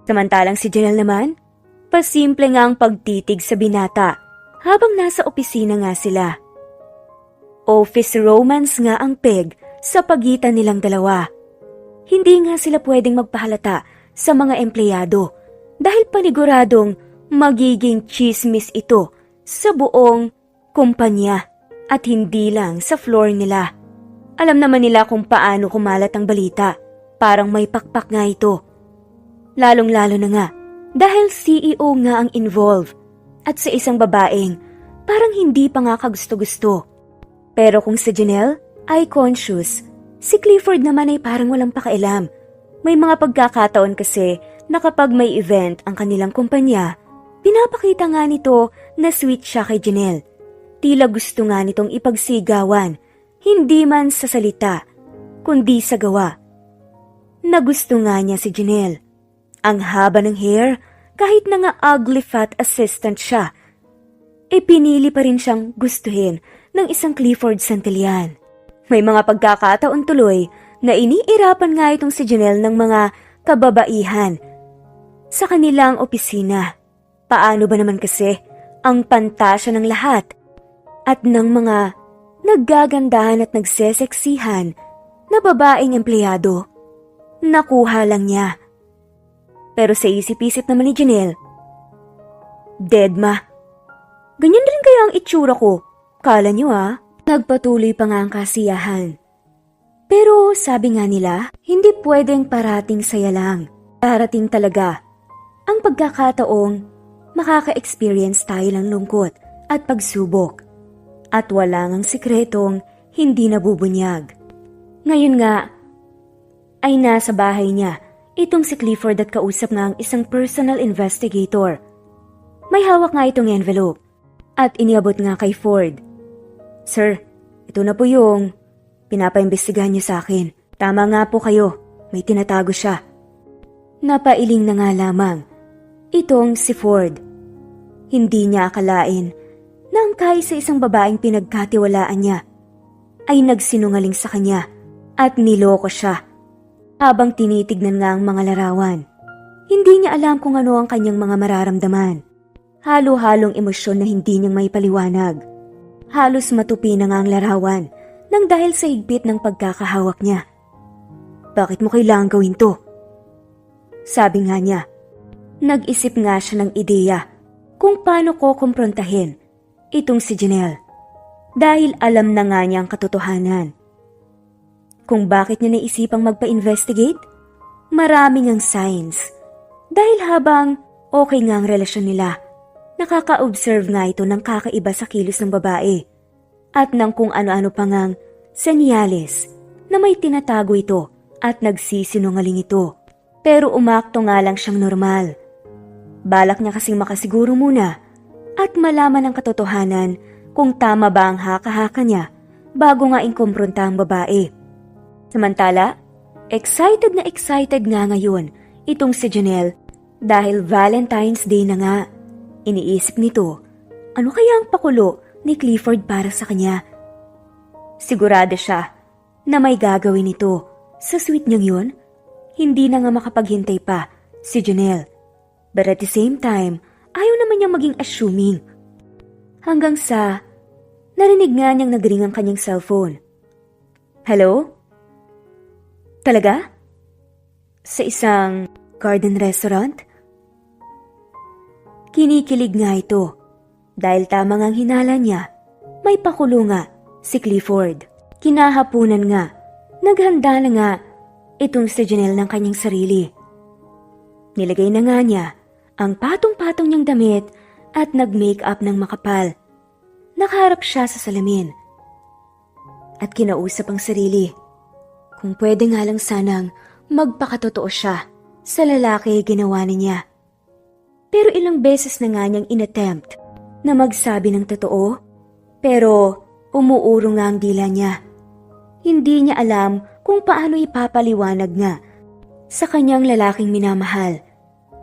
Samantalang si Janelle naman, pasimple nga ang pagtitig sa binata habang nasa opisina nga sila. Office romance nga ang peg sa pagitan nilang dalawa. Hindi nga sila pwedeng magpahalata sa mga empleyado dahil paniguradong magiging chismis ito sa buong kumpanya at hindi lang sa floor nila. Alam naman nila kung paano kumalat ang balita. Parang may pakpak nga ito. Lalong-lalo na nga dahil CEO nga ang involved at sa isang babaeng parang hindi pa nga kagusto-gusto. Pero kung si Janelle ay conscious, si Clifford naman ay parang walang pakialam. May mga pagkakataon kasi na kapag may event ang kanilang kumpanya, pinapakita nga nito na sweet siya kay Janelle. Tila gusto nga nitong ipagsigawan, hindi man sa salita, kundi sa gawa. Nagusto nga niya si Janelle. Ang haba ng hair, kahit na nga ugly fat assistant siya, pinili pa rin siyang gustuhin ng isang Clifford Santillan. May mga pagkakataon tuloy na iniirapan nga itong si Janelle ng mga kababaihan sa kanilang opisina. Paano ba naman kasi ang pantasya ng lahat at ng mga naggagandahan at nagseseksihan na babaeng empleyado? Nakuha lang niya. Pero sa isip-isip naman ni Janelle, Dedma, ganyan rin kaya ang itsura ko? Kala niyo Nagpatuloy pa nga ang kasiyahan. Pero sabi nga nila, hindi pwedeng parating saya lang. Darating talaga ang pagkakataong makaka-experience tayo ng lungkot at pagsubok. At wala ngang sikretong hindi nabubunyag. Ngayon nga, ay nasa bahay niya itong si Clifford at kausap nga ang isang personal investigator. May hawak nga itong envelope at iniabot nga kay Ford. Sir, ito na po yung pinapaimbestigahan niyo sa akin. Tama nga po kayo, may tinatago siya. Napailing na nga lamang itong si Ford. Hindi niya akalain na ang kaisa isang babaeng pinagkatiwalaan niya ay nagsinungaling sa kanya at niloko siya. Habang tinitignan nga ang mga larawan, hindi niya alam kung ano ang kanyang mga mararamdaman. Halo-halong emosyon na hindi niyang maipaliwanag. Halos matupi na nga ang larawan nang dahil sa higpit ng pagkakahawak niya. Bakit mo kailangan gawin to? Sabi nga niya. Nag-isip nga siya ng ideya kung paano ko kumprontahin itong si Janelle. Dahil alam na nga niya ang katotohanan. Kung bakit niya naisipang magpa-investigate? Maraming ang signs. Dahil habang okay nga ang relasyon nila, nakaka-observe nga ito ng kakaiba sa kilos ng babae at ng kung ano-ano pa ngang senyales na may tinatago ito at nagsisinungaling ito. Pero umakto nga lang siyang normal. Balak niya kasing makasiguro muna at malaman ang katotohanan kung tama ba ang haka-haka niya bago nga inkumpronta ang babae. Samantala, excited nga ngayon itong si Janelle dahil Valentine's Day na nga. Iniisip nito, ano kaya ang pakulo ni Clifford para sa kanya? Sigurado siya na may gagawin ito. Sa sweet niyang yun, hindi na nga makapaghintay pa si Janelle. But at the same time, ayaw naman niyang maging assuming. Hanggang sa narinig nga niyang nagring ang kanyang cellphone. Hello? Talaga? Sa isang garden restaurant? Kinikilig nga ito dahil tama ngang hinala niya, may pakulo nga si Clifford. Kinahapunan nga, naghanda na nga itong si Janelle ng kanyang sarili. Nilagay na nga niya ang patong-patong niyang damit at nag-makeup ng makapal. Nakaharap siya sa salamin at kinausap ang sarili. Kung pwede nga lang sanang magpakatotoo siya sa lalaki ginawa niya. Pero ilang beses na nga niyang inattempt na magsabi ng totoo, pero umuuro nga ang dila niya. Hindi niya alam kung paano ipapaliwanag nga sa kanyang lalaking minamahal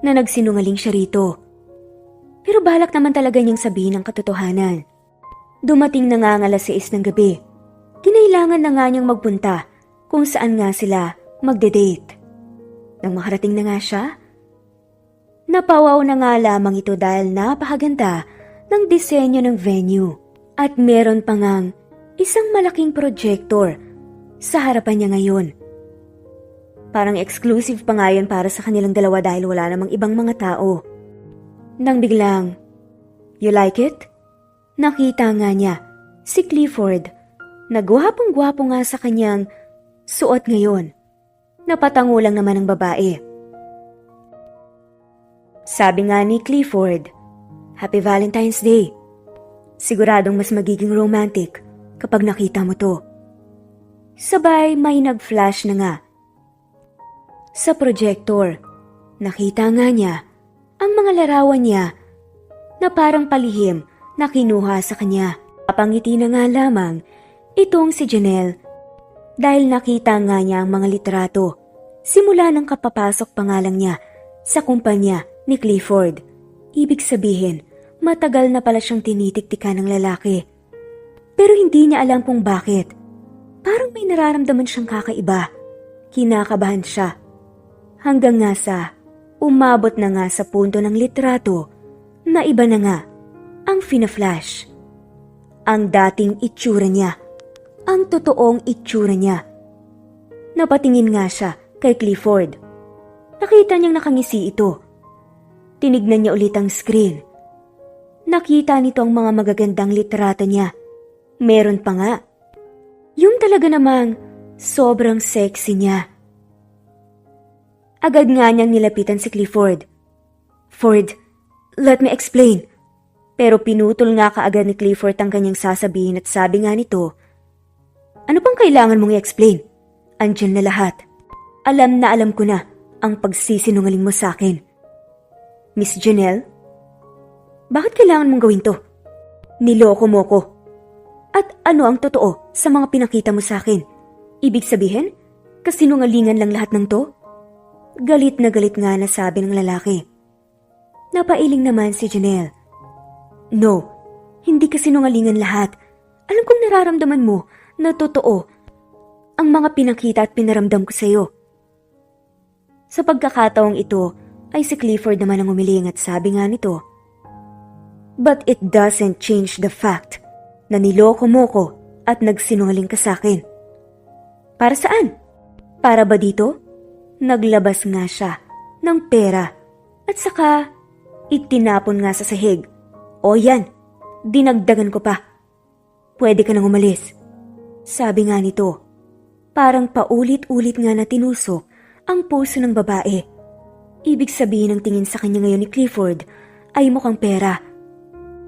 na nagsinungaling siya rito. Pero balak naman talaga niyang sabihin ang katotohanan. Dumating na nga ang 6 ng gabi. Kinailangan na nga niyang magpunta kung saan nga sila magde-date. Nang makarating na nga siya, napawaw na nga lamang ito dahil napakaganda ng disenyo ng venue at meron pa ngang isang malaking projector sa harapan niya ngayon. Parang exclusive pa nga yun para sa kanilang dalawa dahil wala namang ibang mga tao. Nang biglang, "You like it?" Nakita nga niya si Clifford na gwapong-gwapo nga sa kanyang suot ngayon. Napatango lang naman ang babae. Sabi nga ni Clifford, "Happy Valentine's Day. Siguradong mas magiging romantic kapag nakita mo to." Sabay may nag-flash na nga. Sa projector, nakita nga niya ang mga larawan niya na parang palihim na kinuha sa kanya. Papangiti na nga lamang itong si Janelle dahil nakita nga niya ang mga litrato simula ng kapapasok pa nga lang niya sa kumpanya ni Clifford. Ibig sabihin, matagal na pala siyang tinitiktikan ng lalaki. Pero hindi niya alam kung bakit. Parang may nararamdaman siyang kakaiba. Kinakabahan siya. Hanggang nga sa umabot na nga sa punto ng litrato na iba na nga ang fina-flash. Ang dating itsura niya. Ang totoong itsura niya. Napatingin nga siya kay Clifford. Nakita niyang nakangisi ito. Tinignan niya ulit ang screen. Nakita nito ang mga magagandang litrato niya. Meron pa nga. Yung talaga namang sobrang sexy niya. Agad nga niyang nilapitan si Clifford. "Ford, let me explain." Pero pinutol nga kaagad ni Clifford ang kanyang sasabihin at sabi nga nito, "Ano pang kailangan mong i-explain? Andyan na lahat. Alam na alam ko na ang pagsisinungaling mo sa akin." "Miss Janelle, bakit kailangan mong gawin to? Niloko mo ko. At ano ang totoo sa mga pinakita mo sa akin? Ibig sabihin, kasinungalingan lang lahat ng to?" Galit na nga sabi ng lalaki. Napailing naman si Janelle. "No, hindi kasinungalingan lahat. Alam kong nararamdaman mo na totoo ang mga pinakita at pinaramdam ko sa iyo." Sa pagkakataong ito ay si Clifford naman ang umiling at sabi nga nito, "But it doesn't change the fact na niloko mo ko at nagsinungaling ka sa akin." "Para saan? Para ba dito?" Naglabas nga siya ng pera at saka itinapon nga sa sahig. "O yan, dinagdagan ko pa. Pwede ka nang umalis." Sabi nga nito, parang paulit-ulit nga na tinusok ang puso ng babae. Ibig sabihin ng tingin sa kanya ngayon ni Clifford ay mukhang pera.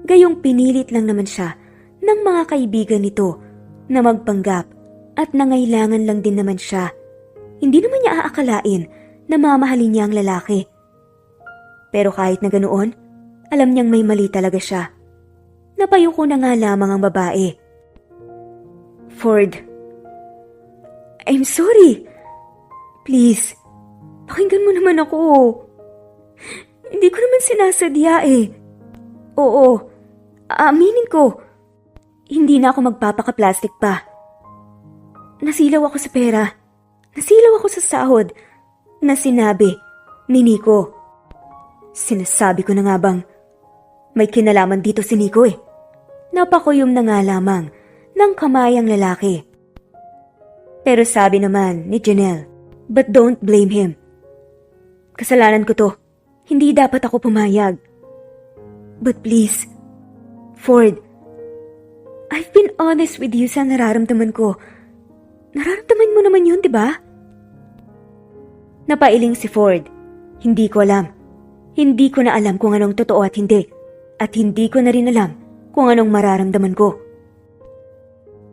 Gayong pinilit lang naman siya ng mga kaibigan nito na magpanggap at nangailangan lang din naman siya. Hindi naman niya aakalain na mamahalin niya ang lalaki. Pero kahit na ganoon, alam niyang may mali talaga siya. Napayuko na nga lamang ang babae. Ford, I'm sorry. Please, pakinggan mo naman ako. Hindi ko naman sinasadya eh. Oo, aaminin ko. Hindi na ako magpapaka-plastic pa. Nasilaw ako sa pera. Nasilaw ako sa sahod na sinabi ni Nico. Sinasabi ko na nga bang may kinalaman dito si Nico eh. Napakuyom na nga lamang ng kamayang lalaki. Pero sabi naman ni Janelle, but don't blame him. Kasalanan ko to. Hindi dapat ako pumayag. But please, Ford, I've been honest with you sa nararamdaman ko. Nararamdaman mo naman yun, di ba? Napailing si Ford. Hindi ko alam. Hindi ko na alam kung anong totoo at hindi. At hindi ko na rin alam kung anong mararamdaman ko.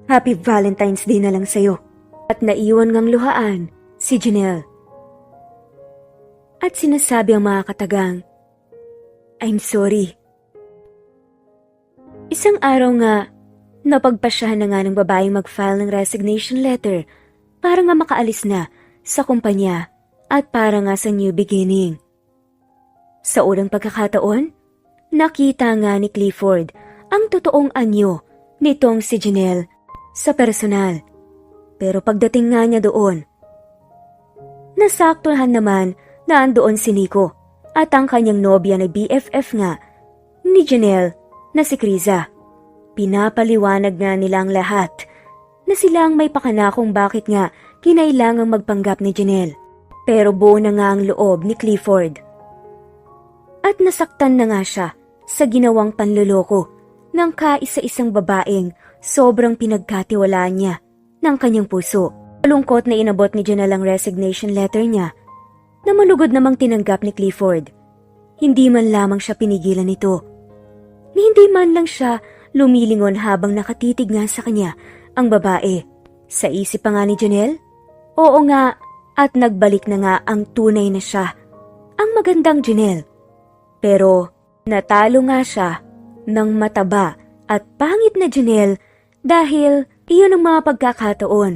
Happy Valentine's Day na lang sa'yo. At naiwan ngang luhaan si Janelle. At sinasabi ang mga katagang, I'm sorry. Isang araw nga, napagpasyahan na nga ng babaeng mag-file ng resignation letter para nga makaalis na sa kumpanya at para nga sa new beginning. Sa unang pagkakataon, nakita nga ni Clifford ang totoong anyo nitong si Janelle sa personal. Pero pagdating nga niya doon, nasaktuhan naman na andoon si Nico at ang kanyang nobya na BFF nga ni Janelle na si Kriza. Pinapaliwanag nga nilang lahat na silang may pakana kung bakit nga kinailangang magpanggap ni Janelle. Pero buo na nga ang loob ni Clifford. At nasaktan na nga siya sa ginawang panloloko ng kaisa-isang babaeng sobrang pinagkatiwalaan niya ng kanyang puso. Malungkot na inabot ni Janelle ang resignation letter niya na malugod namang tinanggap ni Clifford. Hindi man lamang siya pinigilan nito. Hindi man lang siya lumilingon habang nakatitig nga sa kanya ang babae. Sa isip pa nga ni Janelle, oo nga at nagbalik na nga ang tunay na siya, ang magandang Janelle. Pero natalo nga siya ng mataba at pangit na Janelle dahil iyon ang mga pagkakataon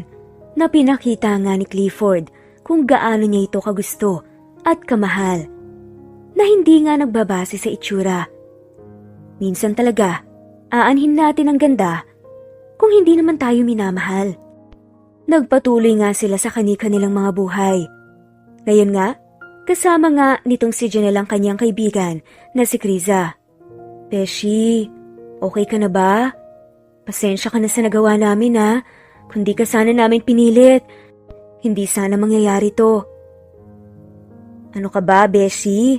na pinakita nga ni Clifford kung gaano niya ito kagusto at kamahal, na hindi nga nagbabase sa itsura. Minsan talaga, aanhin natin ang ganda kung hindi naman tayo minamahal. Nagpatuloy nga sila sa kani-kanilang mga buhay. Ngayon nga, kasama nga nitong si Janelle ang kanyang kaibigan na si Kriza. Beshi, okay ka na ba? Pasensya ka na sa nagawa namin ha. Kundi ka sana namin pinilit. Hindi sana mangyayari to. Ano ka ba, Beshi?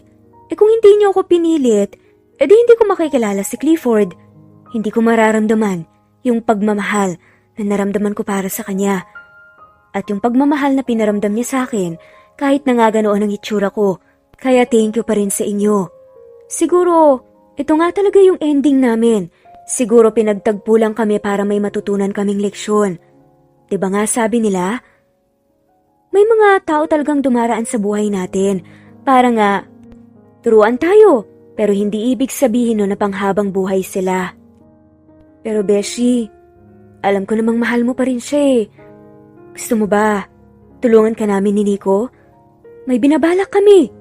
Kung hindi niyo ako pinilit, edi hindi ko makikilala si Clifford. Hindi ko mararamdaman yung pagmamahal na naramdaman ko para sa kanya. At yung pagmamahal na pinaramdam niya sa akin kahit na nga ganoon ang itsura ko. Kaya thank you pa rin sa inyo. Siguro, ito nga talaga yung ending namin. Siguro pinagtagpo lang kami para may matutunan kaming leksyon. Diba nga sabi nila? May mga tao talagang dumaraan sa buhay natin. Para nga, turuan tayo. Pero hindi ibig sabihin no na panghabang buhay sila. Pero Beshi, alam ko namang mahal mo pa rin siya eh. Gusto mo ba? Tulungan ka namin ni Nico? May binabalak kami.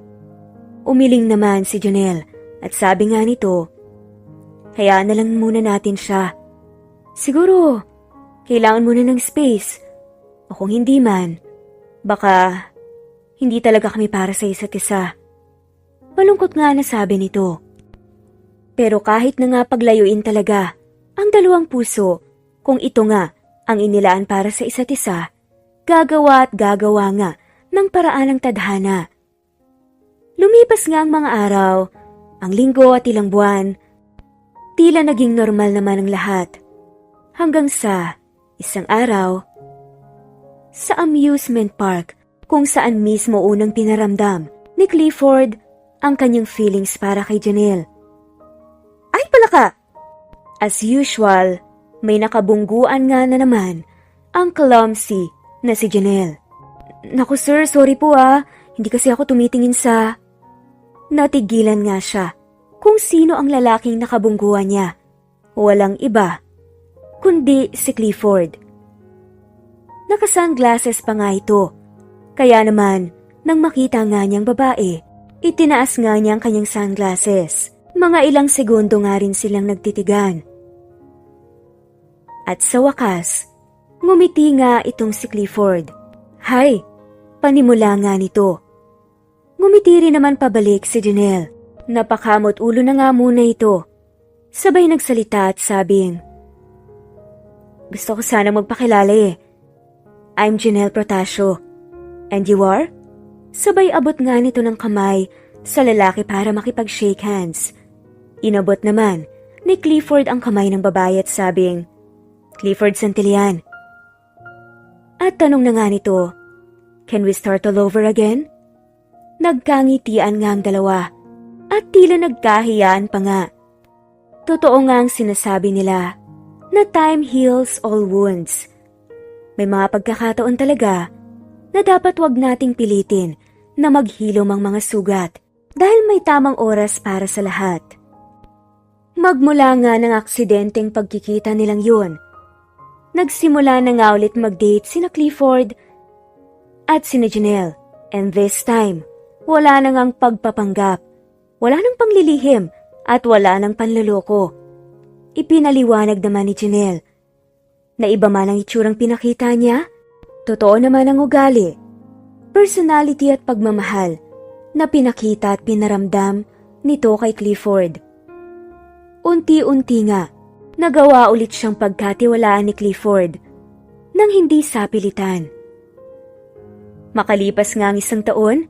Umiling naman si Janelle at sabi nga nito, hayaan na lang muna natin siya. Siguro, kailangan muna ng space. O kung hindi man, baka hindi talaga kami para sa isa't isa. Malungkot nga na sabi nito. Pero kahit na nga paglayuin talaga ang dalawang puso, kung ito nga ang inilaan para sa isa't isa, gagawa at gagawa nga ng paraan ng tadhana. Lumipas nga ang mga araw, ang linggo at ilang buwan, tila naging normal naman ang lahat. Hanggang sa isang araw, sa amusement park kung saan mismo unang pinaramdam ni Clifford ang kanyang feelings para kay Janelle. Ay pala ka! As usual, may nakabungguan nga na naman ang clumsy na si Janelle. Naku sir, sorry po ah. Hindi kasi ako tumitingin sa... Natigilan nga siya kung sino ang lalaking nakabungguan niya. walang iba, kundi si Clifford. Naka-sunglasses pa nga ito, kaya naman nang makita nga niyang babae, itinaas nga niya ang kanyang sunglasses. Mga ilang segundo nga rin silang nagtitigan. At sa wakas, ngumiti nga itong si Clifford. Hay, panimula nga nito. Ngumiti rin naman pabalik si Janelle. Napakamot ulo na nga muna ito. Sabay nagsalita at sabing, "Gusto ko sana magpakilala eh. I'm Janelle Protasio. And you are?" Sabay abot nga nito ng kamay sa lalaki para makipag-shake hands. Inabot naman ni Clifford ang kamay ng babae at sabing, "Clifford Santillan." At tanong na nga nito, "Can we start all over again?" Nagkangitian nga ang dalawa at tila nagkahiyaan pa nga. Totoo nga ang sinasabi nila na time heals all wounds. May mga pagkakataon talaga na dapat wag nating pilitin na maghilom ang mga sugat dahil may tamang oras para sa lahat. Magmula nga ng aksidenteng pagkikita nilang yun, nagsimula na nga ulit mag-date sina Clifford at sina Janelle, and this time, wala na ngang pagpapanggap, wala nang panglilihim at wala nang panloloko. Ipinaliwanag naman ni Janelle na iba man ang itsurang pinakita niya, totoo naman ang ugali, personality at pagmamahal na pinakita at pinaramdam nito kay Clifford. Unti-unti nga, nagawa ulit siyang pagkatiwalaan ni Clifford nang hindi sapilitan. Makalipas nga ang 1 taon,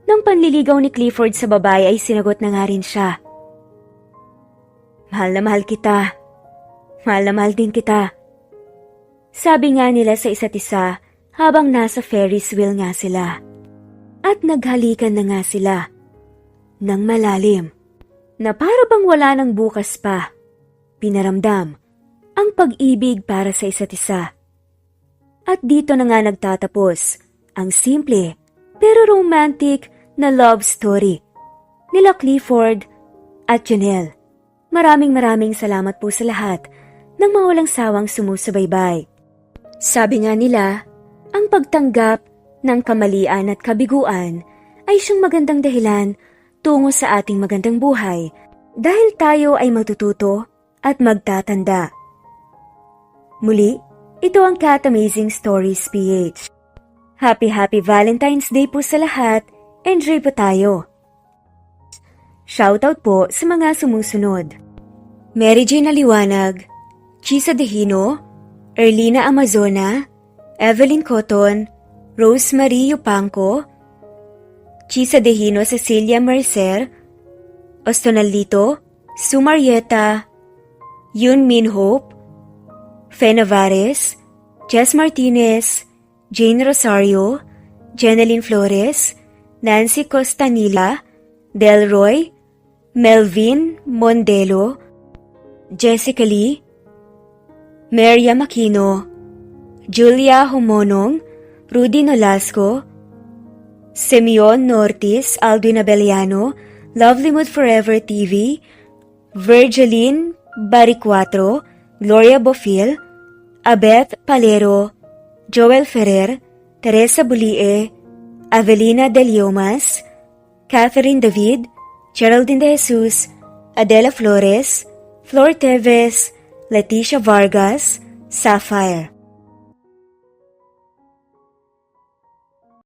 nang panliligaw ni Clifford sa babae ay sinagot na nga rin siya. "Mahal na mahal kita. Mahal na mahal din kita." Sabi nga nila sa isa't isa habang nasa Ferris wheel nga sila. At naghalikan na nga sila ng malalim na para bang wala nang bukas pa. Pinaramdam ang pag-ibig para sa isa't isa. At dito na nga nagtatapos ang simple pero romantic na love story nila Clifford at Janelle. Maraming salamat po sa lahat ng mga walang sawang sumusubaybay. Sabi nga nila, ang pagtanggap ng kamalian at kabiguan ay siyang magandang dahilan tungo sa ating magandang buhay dahil tayo ay matututo at magtatanda. Muli, ito ang Cat Amazing Stories PH. Happy Valentine's Day po sa lahat. Enjoy po tayo. Shoutout po sa mga sumusunod. Mary Jane Aliwanag, Chisa Dehino, Erlina Amazona, Evelyn Cotton, Rosemary Yupanco, Chisa Dehino Cecilia Mercer, Ostonalito, Sumarieta, Yun Min Hope, Fe Navares, Jess Martinez, Jane Rosario, Jeneline Flores, Nancy Costanilla, Delroy, Melvin Mondelo, Jessica Lee, Maria Makino, Julia Humonong, Rudy Nolasco, Simeon Nortis, Aldwin Abellano, Lovely Mood Forever TV, Virgeline Baricuatro, Gloria Bofil, Abeth Palero, Joel Ferrer, Teresa Bulie, Avelina Del Yomas, Catherine David, Geraldine De Jesus, Adela Flores, Flor Teves, Leticia Vargas, Sapphire.